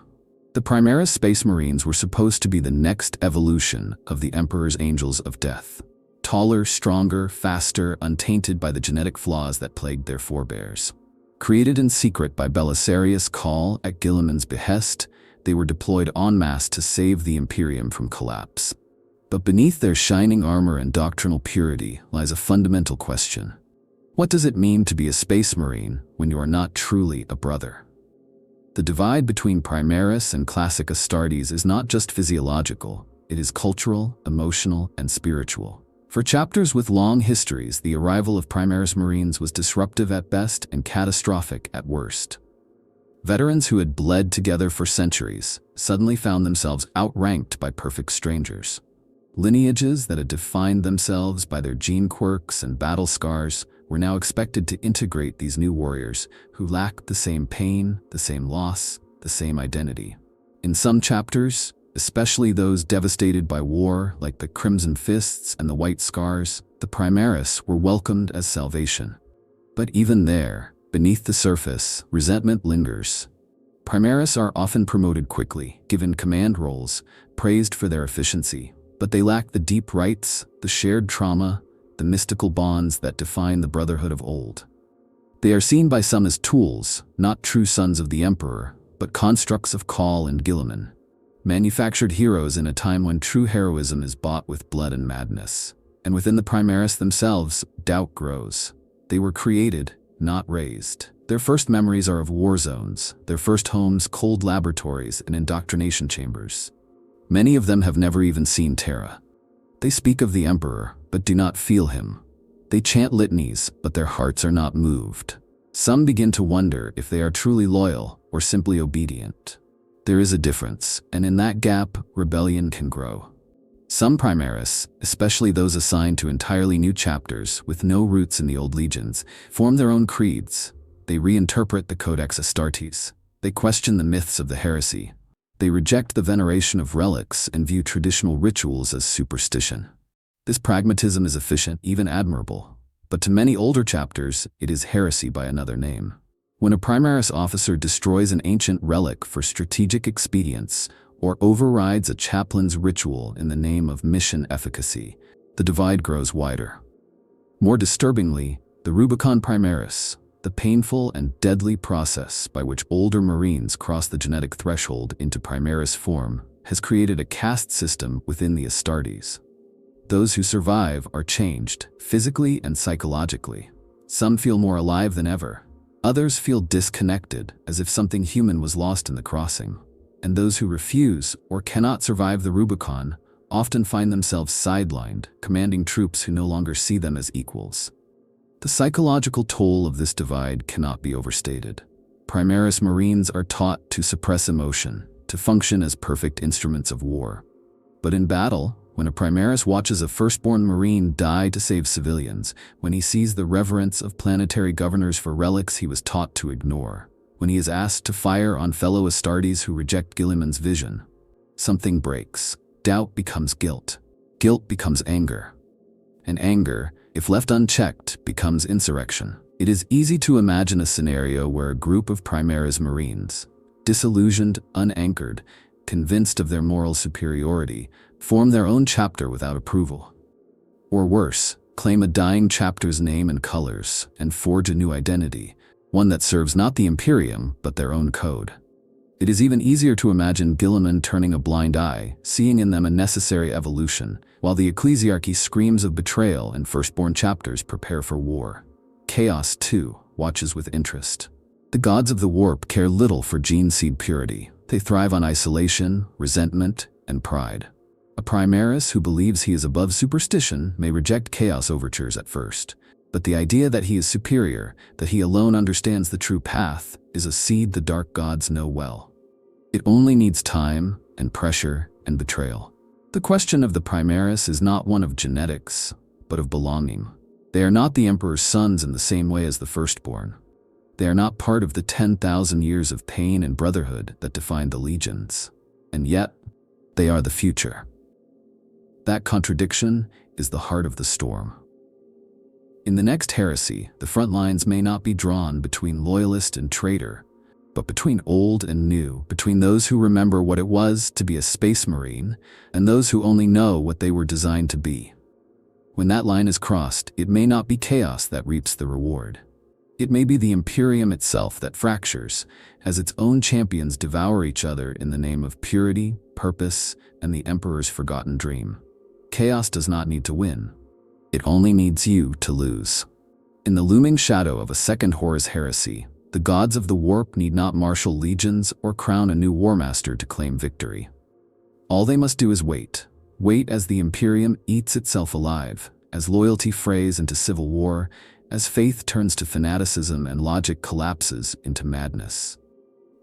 The Primaris Space Marines were supposed to be the next evolution of the Emperor's Angels of Death. Taller, stronger, faster, untainted by the genetic flaws that plagued their forebears. Created in secret by Belisarius Cawl at Guilliman's behest, they were deployed en masse to save the Imperium from collapse. But beneath their shining armor and doctrinal purity lies a fundamental question. What does it mean to be a Space Marine when you are not truly a brother? The divide between Primaris and classic Astartes is not just physiological, it is cultural, emotional, and spiritual. For chapters with long histories, the arrival of Primaris Marines was disruptive at best and catastrophic at worst. Veterans who had bled together for centuries suddenly found themselves outranked by perfect strangers. Lineages that had defined themselves by their gene quirks and battle scars were now expected to integrate these new warriors who lacked the same pain, the same loss, the same identity. In some chapters, especially those devastated by war like the Crimson Fists and the White Scars, the Primaris were welcomed as salvation. But even there, beneath the surface, resentment lingers. Primaris are often promoted quickly, given command roles, praised for their efficiency, but they lack the deep rights, the shared trauma, the mystical bonds that define the Brotherhood of old. They are seen by some as tools, not true sons of the Emperor, but constructs of Cawl and Guilliman. Manufactured heroes in a time when true heroism is bought with blood and madness. And within the Primaris themselves, doubt grows. They were created, not raised. Their first memories are of war zones, their first homes cold laboratories and indoctrination chambers. Many of them have never even seen Terra. They speak of the Emperor, but do not feel him. They chant litanies, but their hearts are not moved. Some begin to wonder if they are truly loyal or simply obedient. There is a difference, and in that gap, rebellion can grow. Some Primaris, especially those assigned to entirely new chapters with no roots in the old legions, form their own creeds. They reinterpret the Codex Astartes. They question the myths of the heresy. They reject the veneration of relics and view traditional rituals as superstition. This pragmatism is efficient, even admirable, but to many older chapters, it is heresy by another name. When a Primaris officer destroys an ancient relic for strategic expedience or overrides a chaplain's ritual in the name of mission efficacy, the divide grows wider. More disturbingly, the Rubicon Primaris, the painful and deadly process by which older Marines cross the genetic threshold into Primaris form, has created a caste system within the Astartes. Those who survive are changed, physically and psychologically. Some feel more alive than ever. Others feel disconnected, as if something human was lost in the crossing. And those who refuse or cannot survive the Rubicon often find themselves sidelined, commanding troops who no longer see them as equals. The psychological toll of this divide cannot be overstated. Primaris Marines are taught to suppress emotion, to function as perfect instruments of war. But in battle, when a Primaris watches a firstborn Marine die to save civilians, when he sees the reverence of planetary governors for relics he was taught to ignore, when he is asked to fire on fellow Astartes who reject Guilliman's vision, something breaks. Doubt becomes guilt. Guilt becomes anger. And anger, if left unchecked, becomes insurrection. It is easy to imagine a scenario where a group of Primaris Marines, disillusioned, unanchored, convinced of their moral superiority, form their own chapter without approval. Or worse, claim a dying chapter's name and colors and forge a new identity, one that serves not the Imperium but their own code. It is even easier to imagine Guilliman turning a blind eye, seeing in them a necessary evolution, while the ecclesiarchy screams of betrayal and firstborn chapters prepare for war. Chaos, too, watches with interest. The gods of the warp care little for gene seed purity. They thrive on isolation, resentment, and pride. A Primaris who believes he is above superstition may reject chaos overtures at first, But the idea that he is superior, that he alone understands the true path, is a seed the dark gods know well. It only needs time and pressure and betrayal. The question of the Primaris is not one of genetics, but of belonging. They are not the Emperor's sons in the same way as the firstborn. They are not part of the 10,000 years of pain and brotherhood that defined the legions. And yet, they are the future. That contradiction is the heart of the storm. In the next heresy, the front lines may not be drawn between loyalist and traitor, but between old and new, between those who remember what it was to be a space marine and those who only know what they were designed to be. When that line is crossed, it may not be chaos that reaps the reward. It may be the Imperium itself that fractures, as its own champions devour each other in the name of purity, purpose, and the Emperor's forgotten dream. Chaos does not need to win. It only needs you to lose. In the looming shadow of a second Horus Heresy, the gods of the warp need not marshal legions or crown a new warmaster to claim victory. All they must do is wait. Wait as the Imperium eats itself alive, as loyalty frays into civil war, as faith turns to fanaticism and logic collapses into madness.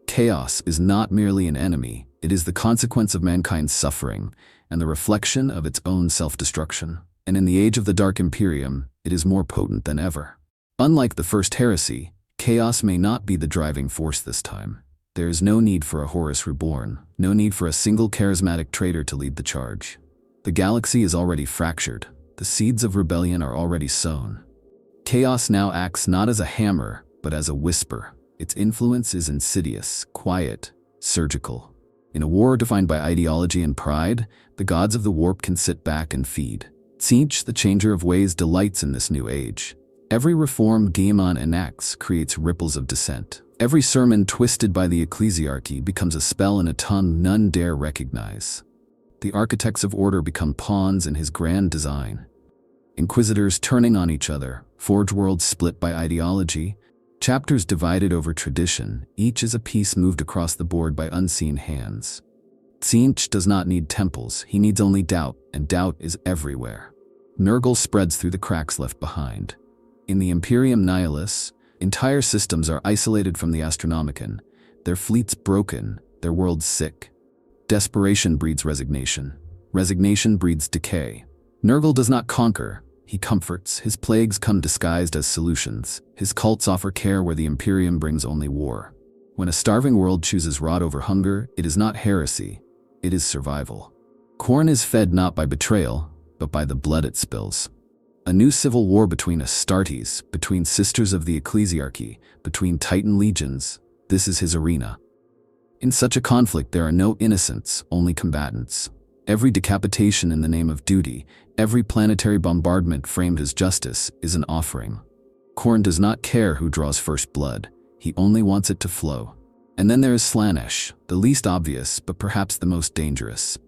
Chaos is not merely an enemy, it is the consequence of mankind's suffering and the reflection of its own self-destruction. And in the age of the Dark Imperium, it is more potent than ever. Unlike the first heresy, chaos may not be the driving force this time. There is no need for a Horus reborn, no need for a single charismatic traitor to lead the charge. The galaxy is already fractured, the seeds of rebellion are already sown. Chaos now acts not as a hammer, but as a whisper. Its influence is insidious, quiet, surgical. In a war defined by ideology and pride, the gods of the warp can sit back and feed. Tzeentch, the changer of ways, delights in this new age. Every reform Guilliman enacts creates ripples of dissent. Every sermon twisted by the ecclesiarchy becomes a spell in a tongue none dare recognize. The architects of order become pawns in his grand design. Inquisitors turning on each other, forge worlds split by ideology, chapters divided over tradition, each is a piece moved across the board by unseen hands. Tzeentch does not need temples, he needs only doubt, and doubt is everywhere. Nurgle spreads through the cracks left behind. In the Imperium Nihilus, entire systems are isolated from the Astronomicon, their fleets broken, their worlds sick. Desperation breeds resignation. Resignation breeds decay. Nurgle does not conquer, he comforts, his plagues come disguised as solutions, his cults offer care where the Imperium brings only war. When a starving world chooses rot over hunger, it is not heresy, it is survival. Corn is fed not by betrayal, but by the blood it spills. A new civil war between Astartes, between sisters of the ecclesiarchy, between Titan legions, this is his arena. In such a conflict there are no innocents, only combatants. Every decapitation in the name of duty, every planetary bombardment framed as justice, is an offering. Khorne does not care who draws first blood, he only wants it to flow. And then there is Slaanesh, the least obvious but perhaps the most dangerous.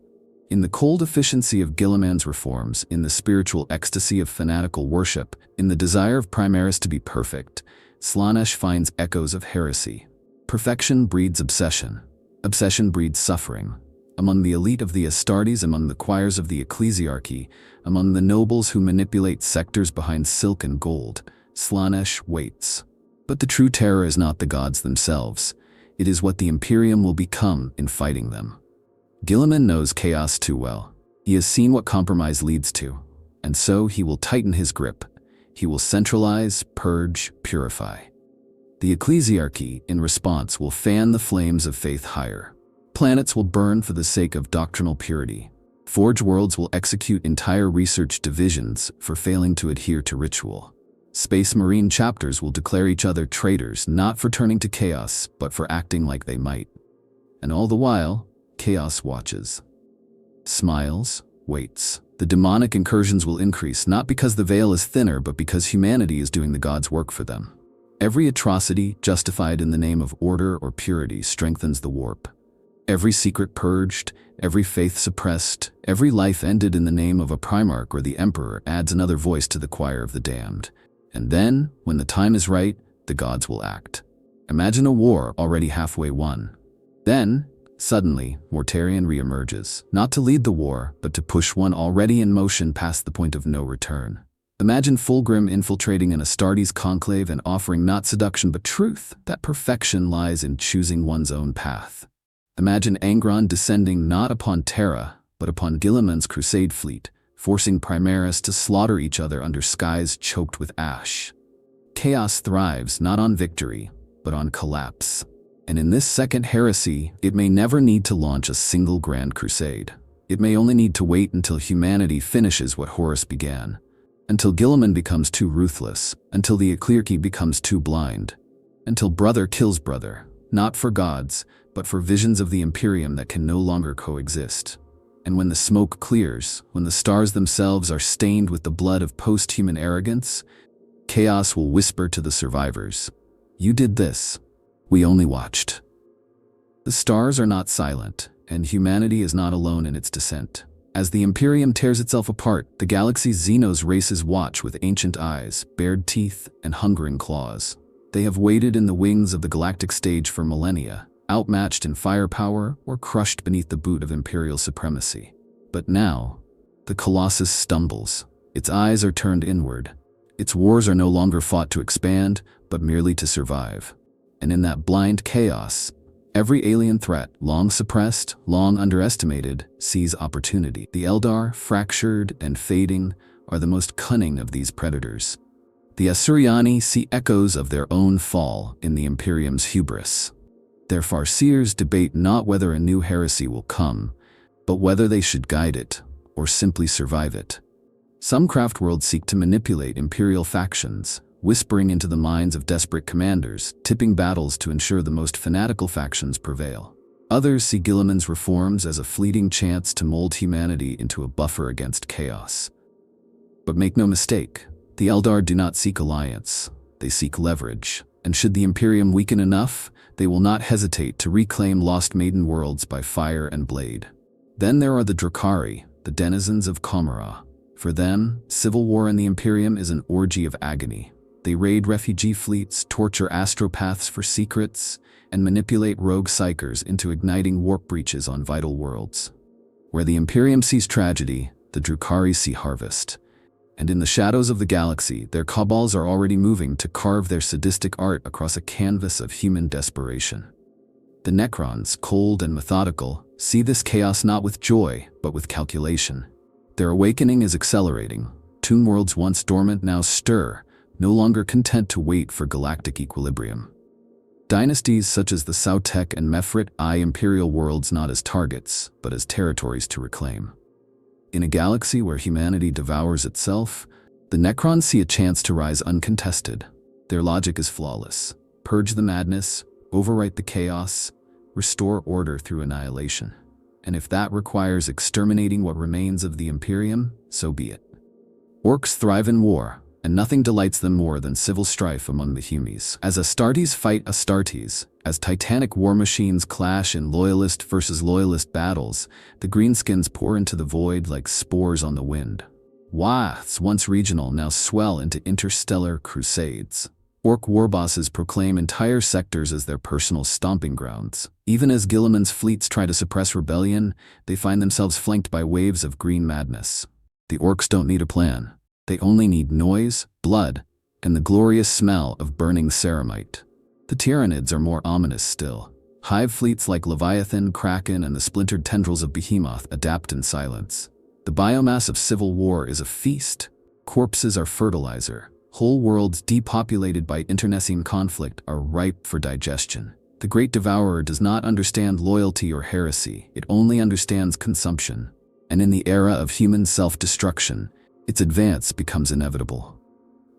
In the cold efficiency of Guilliman's reforms, in the spiritual ecstasy of fanatical worship, in the desire of Primaris to be perfect, Slaanesh finds echoes of heresy. Perfection breeds obsession. Obsession breeds suffering. Among the elite of the Astartes, among the choirs of the ecclesiarchy, among the nobles who manipulate sectors behind silk and gold, Slaanesh waits. But the true terror is not the gods themselves. It is what the Imperium will become in fighting them. Guilliman knows chaos too well. He has seen what compromise leads to, and so he will tighten his grip. He will centralize, purge, purify. The ecclesiarchy, in response, will fan the flames of faith higher. Planets will burn for the sake of doctrinal purity. Forge worlds will execute entire research divisions for failing to adhere to ritual. Space Marine chapters will declare each other traitors not for turning to chaos, but for acting like they might. And all the while, chaos watches. Smiles, waits. The demonic incursions will increase not because the veil is thinner, but because humanity is doing the gods' work for them. Every atrocity justified in the name of order or purity strengthens the warp. Every secret purged, every faith suppressed, every life ended in the name of a primarch or the emperor adds another voice to the choir of the damned. And then, when the time is right, the gods will act. Imagine a war already halfway won. Then, suddenly, Mortarion reemerges, not to lead the war, but to push one already in motion past the point of no return. Imagine Fulgrim infiltrating an Astartes conclave and offering not seduction but truth, that perfection lies in choosing one's own path. Imagine Angron descending not upon Terra, but upon Guilliman's crusade fleet, forcing Primaris to slaughter each other under skies choked with ash. Chaos thrives not on victory, but on collapse. And in this second heresy, it may never need to launch a single grand crusade. It may only need to wait until humanity finishes what Horus began. Until Guilliman becomes too ruthless, until the Eclirci becomes too blind, until brother kills brother, not for gods, but for visions of the Imperium that can no longer coexist. And when the smoke clears, when the stars themselves are stained with the blood of post-human arrogance, chaos will whisper to the survivors, "You did this. We only watched." The stars are not silent, and humanity is not alone in its descent. As the Imperium tears itself apart, the galaxy's Xenos races watch with ancient eyes, bared teeth, and hungering claws. They have waited in the wings of the galactic stage for millennia, outmatched in firepower or crushed beneath the boot of Imperial supremacy. But now, the Colossus stumbles. Its eyes are turned inward. Its wars are no longer fought to expand, but merely to survive. And in that blind chaos, every alien threat, long suppressed, long underestimated, sees opportunity. The Eldar, fractured and fading, are the most cunning of these predators. The Asuryani see echoes of their own fall in the Imperium's hubris. Their Farseers debate not whether a new heresy will come, but whether they should guide it, or simply survive it. Some craftworlds seek to manipulate Imperial factions, whispering into the minds of desperate commanders, tipping battles to ensure the most fanatical factions prevail. Others see Guilliman's reforms as a fleeting chance to mold humanity into a buffer against chaos. But make no mistake, the Eldar do not seek alliance, they seek leverage, and should the Imperium weaken enough, they will not hesitate to reclaim lost maiden worlds by fire and blade. Then there are the Drukhari, the denizens of Comera. For them, civil war in the Imperium is an orgy of agony. They raid refugee fleets, torture astropaths for secrets, and manipulate rogue psychers into igniting warp breaches on vital worlds. Where the Imperium sees tragedy, the Drukhari see harvest. And in the shadows of the galaxy, their cabals are already moving to carve their sadistic art across a canvas of human desperation. The Necrons, cold and methodical, see this chaos not with joy, but with calculation. Their awakening is accelerating. Toon worlds once dormant now stir, no longer content to wait for galactic equilibrium. Dynasties such as the Sautek and Mefrit eye Imperial worlds not as targets, but as territories to reclaim. In a galaxy where humanity devours itself, the Necrons see a chance to rise uncontested. Their logic is flawless. Purge the madness, overwrite the chaos, restore order through annihilation. And if that requires exterminating what remains of the Imperium, so be it. Orcs thrive in war, and nothing delights them more than civil strife among the Humies. As Astartes fight Astartes, as titanic war machines clash in loyalist versus loyalist battles, the greenskins pour into the void like spores on the wind. Waths, once regional, now swell into interstellar crusades. Orc warbosses proclaim entire sectors as their personal stomping grounds. Even as Guilliman's fleets try to suppress rebellion, they find themselves flanked by waves of green madness. The orcs don't need a plan. They only need noise, blood, and the glorious smell of burning ceramite. The Tyranids are more ominous still. Hive fleets like Leviathan, Kraken, and the splintered tendrils of Behemoth adapt in silence. The biomass of civil war is a feast. Corpses are fertilizer. Whole worlds depopulated by internecine conflict are ripe for digestion. The Great Devourer does not understand loyalty or heresy. It only understands consumption. And in the era of human self-destruction, its advance becomes inevitable.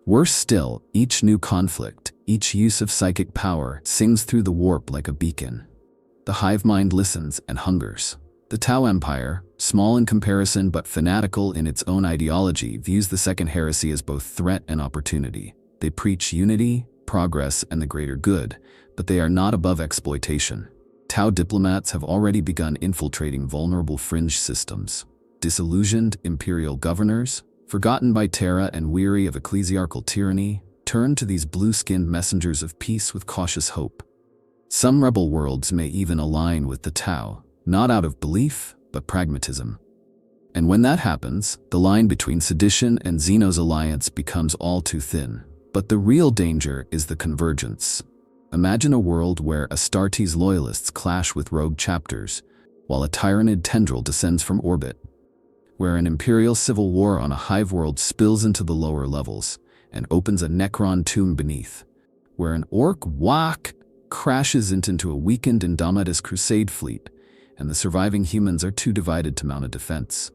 Worse still, each new conflict, each use of psychic power sings through the warp like a beacon. The hive mind listens and hungers. The Tau Empire, small in comparison but fanatical in its own ideology, views the Second Heresy as both threat and opportunity. They preach unity, progress, and the greater good, but they are not above exploitation. Tau diplomats have already begun infiltrating vulnerable fringe systems. Disillusioned Imperial governors, forgotten by Terra and weary of ecclesiarchal tyranny, turn to these blue-skinned messengers of peace with cautious hope. Some rebel worlds may even align with the Tau, not out of belief, but pragmatism. And when that happens, the line between sedition and Xenos alliance becomes all too thin. But the real danger is the convergence. Imagine a world where Astartes loyalists clash with rogue chapters, while a tyrannid tendril descends from orbit, where an imperial civil war on a hive world spills into the lower levels and opens a Necron tomb beneath, where an orc whack crashes into a weakened Indomitus crusade fleet, and the surviving humans are too divided to mount a defense.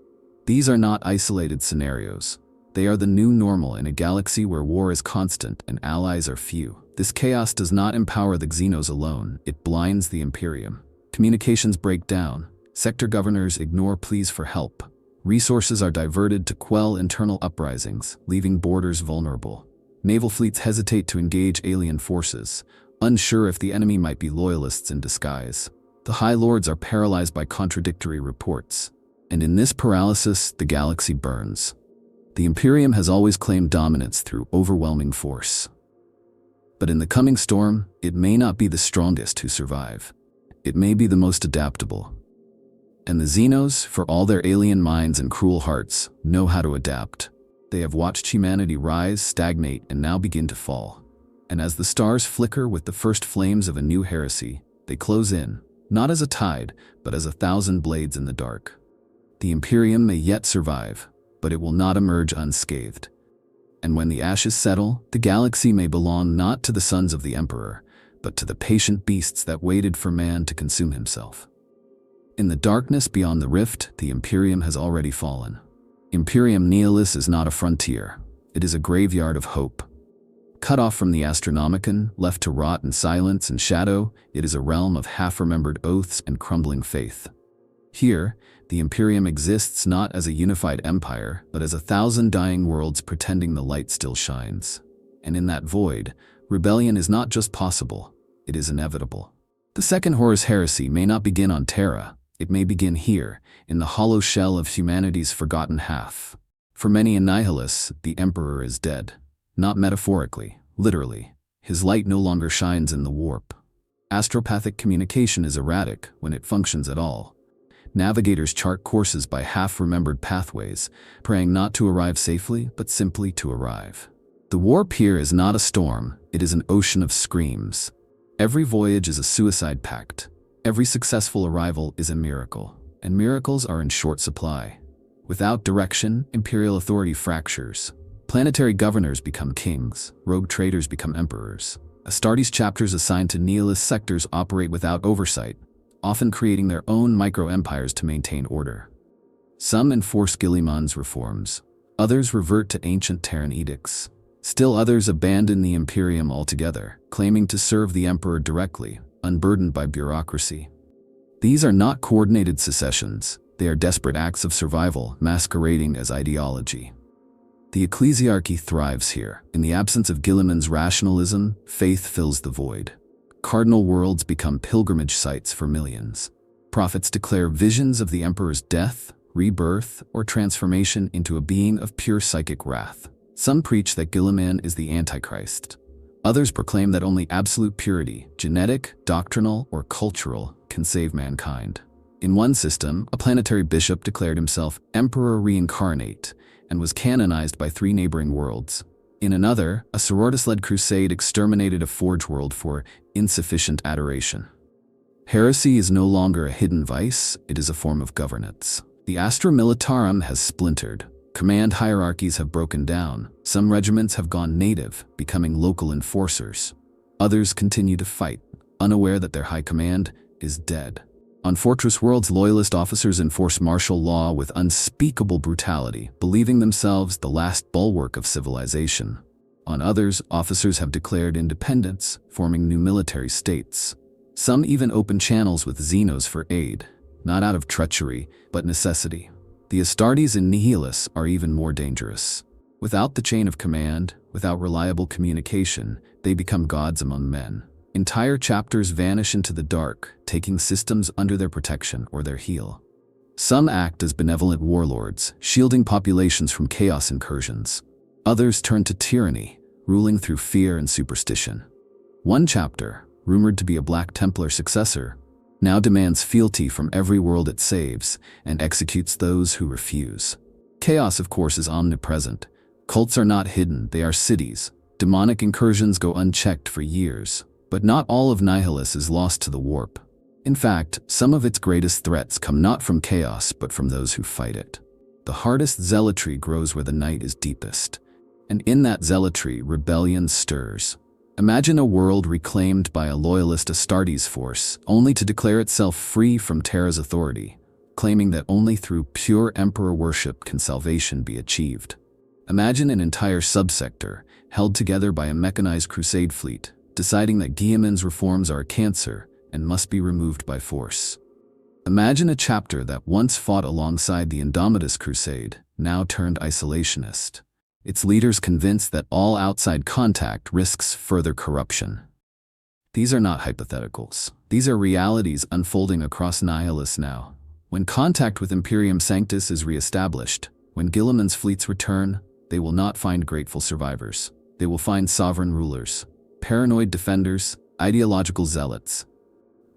These are not isolated scenarios. They are the new normal in a galaxy where war is constant and allies are few. This chaos does not empower the Xenos alone, it blinds the Imperium. Communications break down, sector governors ignore pleas for help. Resources are diverted to quell internal uprisings, leaving borders vulnerable. Naval fleets hesitate to engage alien forces, unsure if the enemy might be loyalists in disguise. The High Lords are paralyzed by contradictory reports. And in this paralysis, the galaxy burns. The Imperium has always claimed dominance through overwhelming force. But in the coming storm, it may not be the strongest who survive. It may be the most adaptable. And the Xenos, for all their alien minds and cruel hearts, know how to adapt. They have watched humanity rise, stagnate, and now begin to fall. And as the stars flicker with the first flames of a new heresy, they close in, not as a tide, but as 1,000 blades in the dark. The Imperium may yet survive, but it will not emerge unscathed. And when the ashes settle, the galaxy may belong not to the sons of the Emperor, but to the patient beasts that waited for man to consume himself. In the darkness beyond the rift, the Imperium has already fallen. Imperium Nihilus is not a frontier. It is a graveyard of hope. Cut off from the Astronomicon, left to rot in silence and shadow, it is a realm of half-remembered oaths and crumbling faith. Here, the Imperium exists not as a unified empire, but as 1,000 dying worlds pretending the light still shines. And in that void, rebellion is not just possible, it is inevitable. The second Horus Heresy may not begin on Terra. It may begin here, in the hollow shell of humanity's forgotten half. For many in Nihilus, the Emperor is dead. Not metaphorically, literally. His light no longer shines in the warp. Astropathic communication is erratic when it functions at all. Navigators chart courses by half-remembered pathways, praying not to arrive safely, but simply to arrive. The warp here is not a storm, it is an ocean of screams. Every voyage is a suicide pact. Every successful arrival is a miracle, and miracles are in short supply. Without direction, imperial authority fractures. Planetary governors become kings, rogue traders become emperors. Astartes chapters assigned to Nihilus sectors operate without oversight, often creating their own micro-empires to maintain order. Some enforce Guilliman's reforms, others revert to ancient Terran edicts. Still others abandon the Imperium altogether, claiming to serve the Emperor directly, unburdened by bureaucracy. These are not coordinated secessions, they are desperate acts of survival masquerading as ideology. The ecclesiarchy thrives here. In the absence of Guilliman's rationalism, faith fills the void. Cardinal worlds become pilgrimage sites for millions. Prophets declare visions of the Emperor's death, rebirth, or transformation into a being of pure psychic wrath. Some preach that Guilliman is the Antichrist. Others proclaim that only absolute purity, genetic, doctrinal, or cultural, can save mankind. In one system, a planetary bishop declared himself Emperor Reincarnate and was canonized by 3 neighboring worlds. In another, a sororitas-led crusade exterminated a forge world for insufficient adoration. Heresy is no longer a hidden vice, it is a form of governance. The Astra Militarum has splintered. Command hierarchies have broken down. Some regiments have gone native, becoming local enforcers. Others continue to fight, unaware that their high command is dead. On Fortress Worlds, loyalist officers enforce martial law with unspeakable brutality, believing themselves the last bulwark of civilization. On others, officers have declared independence, forming new military states. Some even open channels with Xenos for aid, not out of treachery, but necessity. The Astartes in Nihilus are even more dangerous. Without the chain of command, without reliable communication, they become gods among men. Entire chapters vanish into the dark, taking systems under their protection or their heel. Some act as benevolent warlords, shielding populations from chaos incursions. Others turn to tyranny, ruling through fear and superstition. One chapter, rumored to be a Black Templar successor, now demands fealty from every world it saves, and executes those who refuse. Chaos, of course, is omnipresent. Cults are not hidden, they are cities. Demonic incursions go unchecked for years. But not all of Nihilus is lost to the warp. In fact, some of its greatest threats come not from chaos, but from those who fight it. The hardest zealotry grows where the night is deepest. And in that zealotry, rebellion stirs. Imagine a world reclaimed by a loyalist Astartes force, only to declare itself free from Terra's authority, claiming that only through pure emperor worship can salvation be achieved. Imagine an entire subsector, held together by a mechanized crusade fleet, deciding that Guilliman's reforms are a cancer and must be removed by force. Imagine a chapter that once fought alongside the Indomitus crusade, now turned isolationist. Its leaders convinced that all outside contact risks further corruption. These are not hypotheticals. These are realities unfolding across Nihilus now. When contact with Imperium Sanctus is re-established, when Guilliman's fleets return, they will not find grateful survivors. They will find sovereign rulers, paranoid defenders, ideological zealots.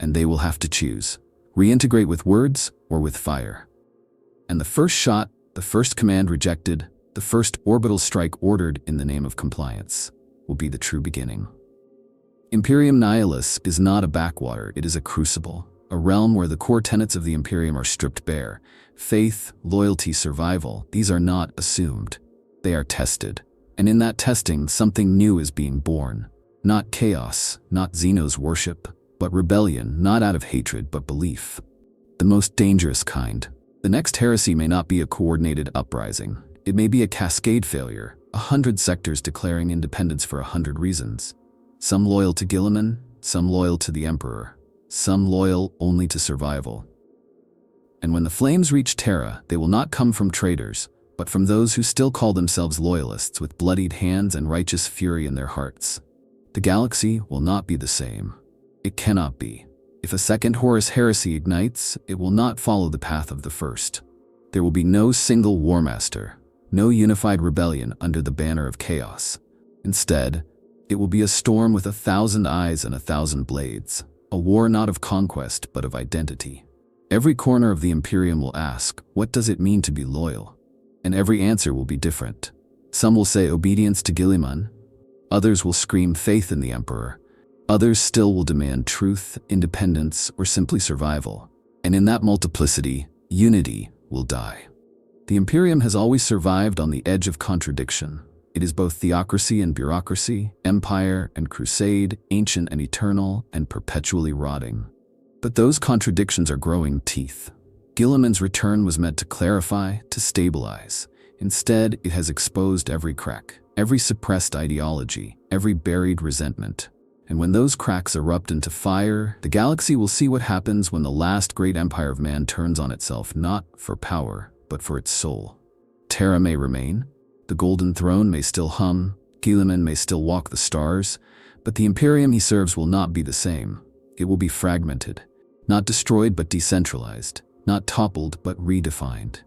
And they will have to choose. Reintegrate with words or with fire. And the first shot, the first command rejected, the first orbital strike ordered in the name of compliance, will be the true beginning. Imperium Nihilus is not a backwater, it is a crucible, a realm where the core tenets of the Imperium are stripped bare. Faith, loyalty, survival, these are not assumed. They are tested. And in that testing, something new is being born. Not chaos, not Xenos worship, but rebellion, not out of hatred but belief. The most dangerous kind. The next heresy may not be a coordinated uprising. It may be a cascade failure, 100 sectors declaring independence for 100 reasons. Some loyal to Guilliman, some loyal to the Emperor, some loyal only to survival. And when the flames reach Terra, they will not come from traitors, but from those who still call themselves loyalists with bloodied hands and righteous fury in their hearts. The galaxy will not be the same. It cannot be. If a second Horus Heresy ignites, it will not follow the path of the first. There will be no single war master, no unified rebellion under the banner of chaos. Instead, it will be a storm with 1,000 eyes and 1,000 blades, a war not of conquest but of identity. Every corner of the Imperium will ask, what does it mean to be loyal? And every answer will be different. Some will say obedience to Guilliman, others will scream faith in the Emperor, others still will demand truth, independence, or simply survival. And in that multiplicity, unity will die. The Imperium has always survived on the edge of contradiction. It is both theocracy and bureaucracy, empire and crusade, ancient and eternal, and perpetually rotting. But those contradictions are growing teeth. Guilliman's return was meant to clarify, to stabilize. Instead, it has exposed every crack, every suppressed ideology, every buried resentment. And when those cracks erupt into fire, the galaxy will see what happens when the last great empire of man turns on itself not for power, but for its soul. Terra may remain, the Golden Throne may still hum, Guilliman may still walk the stars, but the Imperium he serves will not be the same. It will be fragmented, not destroyed but decentralized, not toppled but redefined.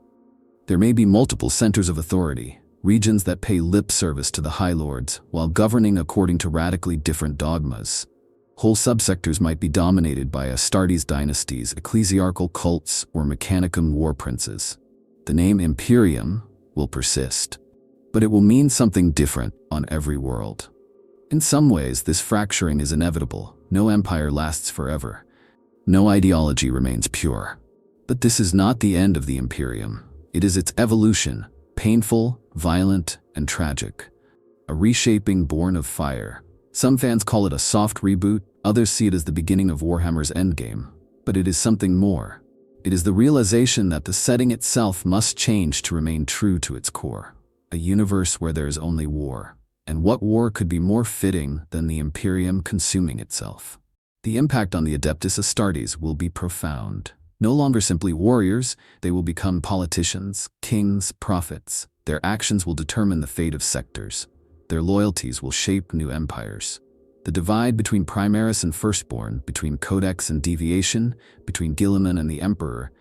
There may be multiple centers of authority, regions that pay lip service to the High Lords while governing according to radically different dogmas. Whole subsectors might be dominated by Astartes dynasties, ecclesiarchal cults, or Mechanicum war princes. The name Imperium will persist, but it will mean something different on every world. In some ways, this fracturing is inevitable. No empire lasts forever. No ideology remains pure. But this is not the end of the Imperium. It is its evolution, painful, violent, and tragic. A reshaping born of fire. Some fans call it a soft reboot, others see it as the beginning of Warhammer's endgame. But it is something more. It is the realization that the setting itself must change to remain true to its core. A universe where there is only war. And what war could be more fitting than the Imperium consuming itself? The impact on the Adeptus Astartes will be profound. No longer simply warriors, they will become politicians, kings, prophets. Their actions will determine the fate of sectors. Their loyalties will shape new empires. The divide between Primaris and Firstborn, between Codex and Deviation, between Guilliman and the Emperor,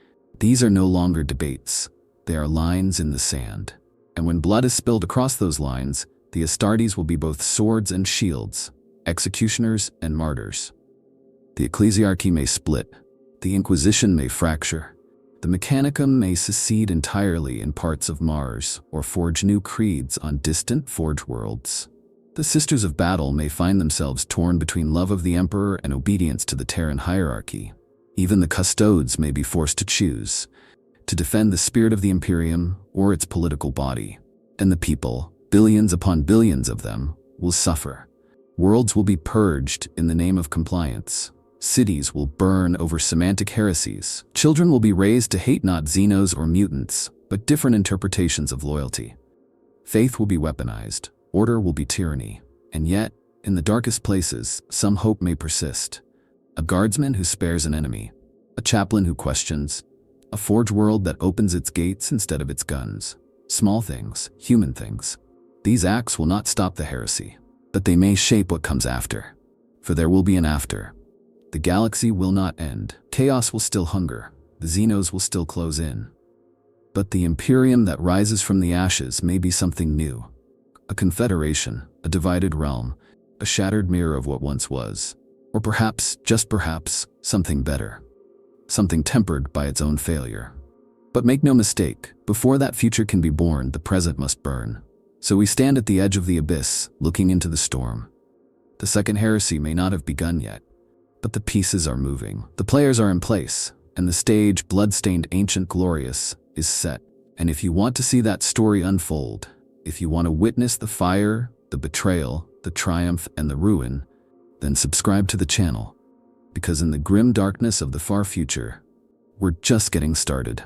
these are no longer debates. They are lines in the sand. And when blood is spilled across those lines, the Astartes will be both swords and shields, executioners and martyrs. The ecclesiarchy may split, The Inquisition may fracture. The Mechanicum may secede entirely in parts of Mars or forge new creeds on distant forge worlds. The Sisters of Battle may find themselves torn between love of the Emperor and obedience to the Terran hierarchy. Even the Custodes may be forced to choose, to defend the spirit of the Imperium or its political body. And the people, billions upon billions of them, will suffer. Worlds will be purged in the name of compliance. Cities will burn over semantic heresies. Children will be raised to hate not Xenos or mutants, but different interpretations of loyalty. Faith will be weaponized. Order will be tyranny. And yet, in the darkest places, some hope may persist. A guardsman who spares an enemy. A chaplain who questions. A forge world that opens its gates instead of its guns. Small things, human things. These acts will not stop the heresy, but they may shape what comes after. For there will be an after. The galaxy will not end. Chaos will still hunger. The Xenos will still close in. But the Imperium that rises from the ashes may be something new. A confederation, a divided realm, a shattered mirror of what once was. Or perhaps, just perhaps, something better. Something tempered by its own failure. But make no mistake, before that future can be born, the present must burn. So we stand at the edge of the abyss, looking into the storm. The second heresy may not have begun yet, but the pieces are moving. The players are in place, and the stage, blood-stained, ancient, glorious, is set. And if you want to see that story unfold, if you want to witness the fire, the betrayal, the triumph, and the ruin, then subscribe to the channel. Because in the grim darkness of the far future, we're just getting started.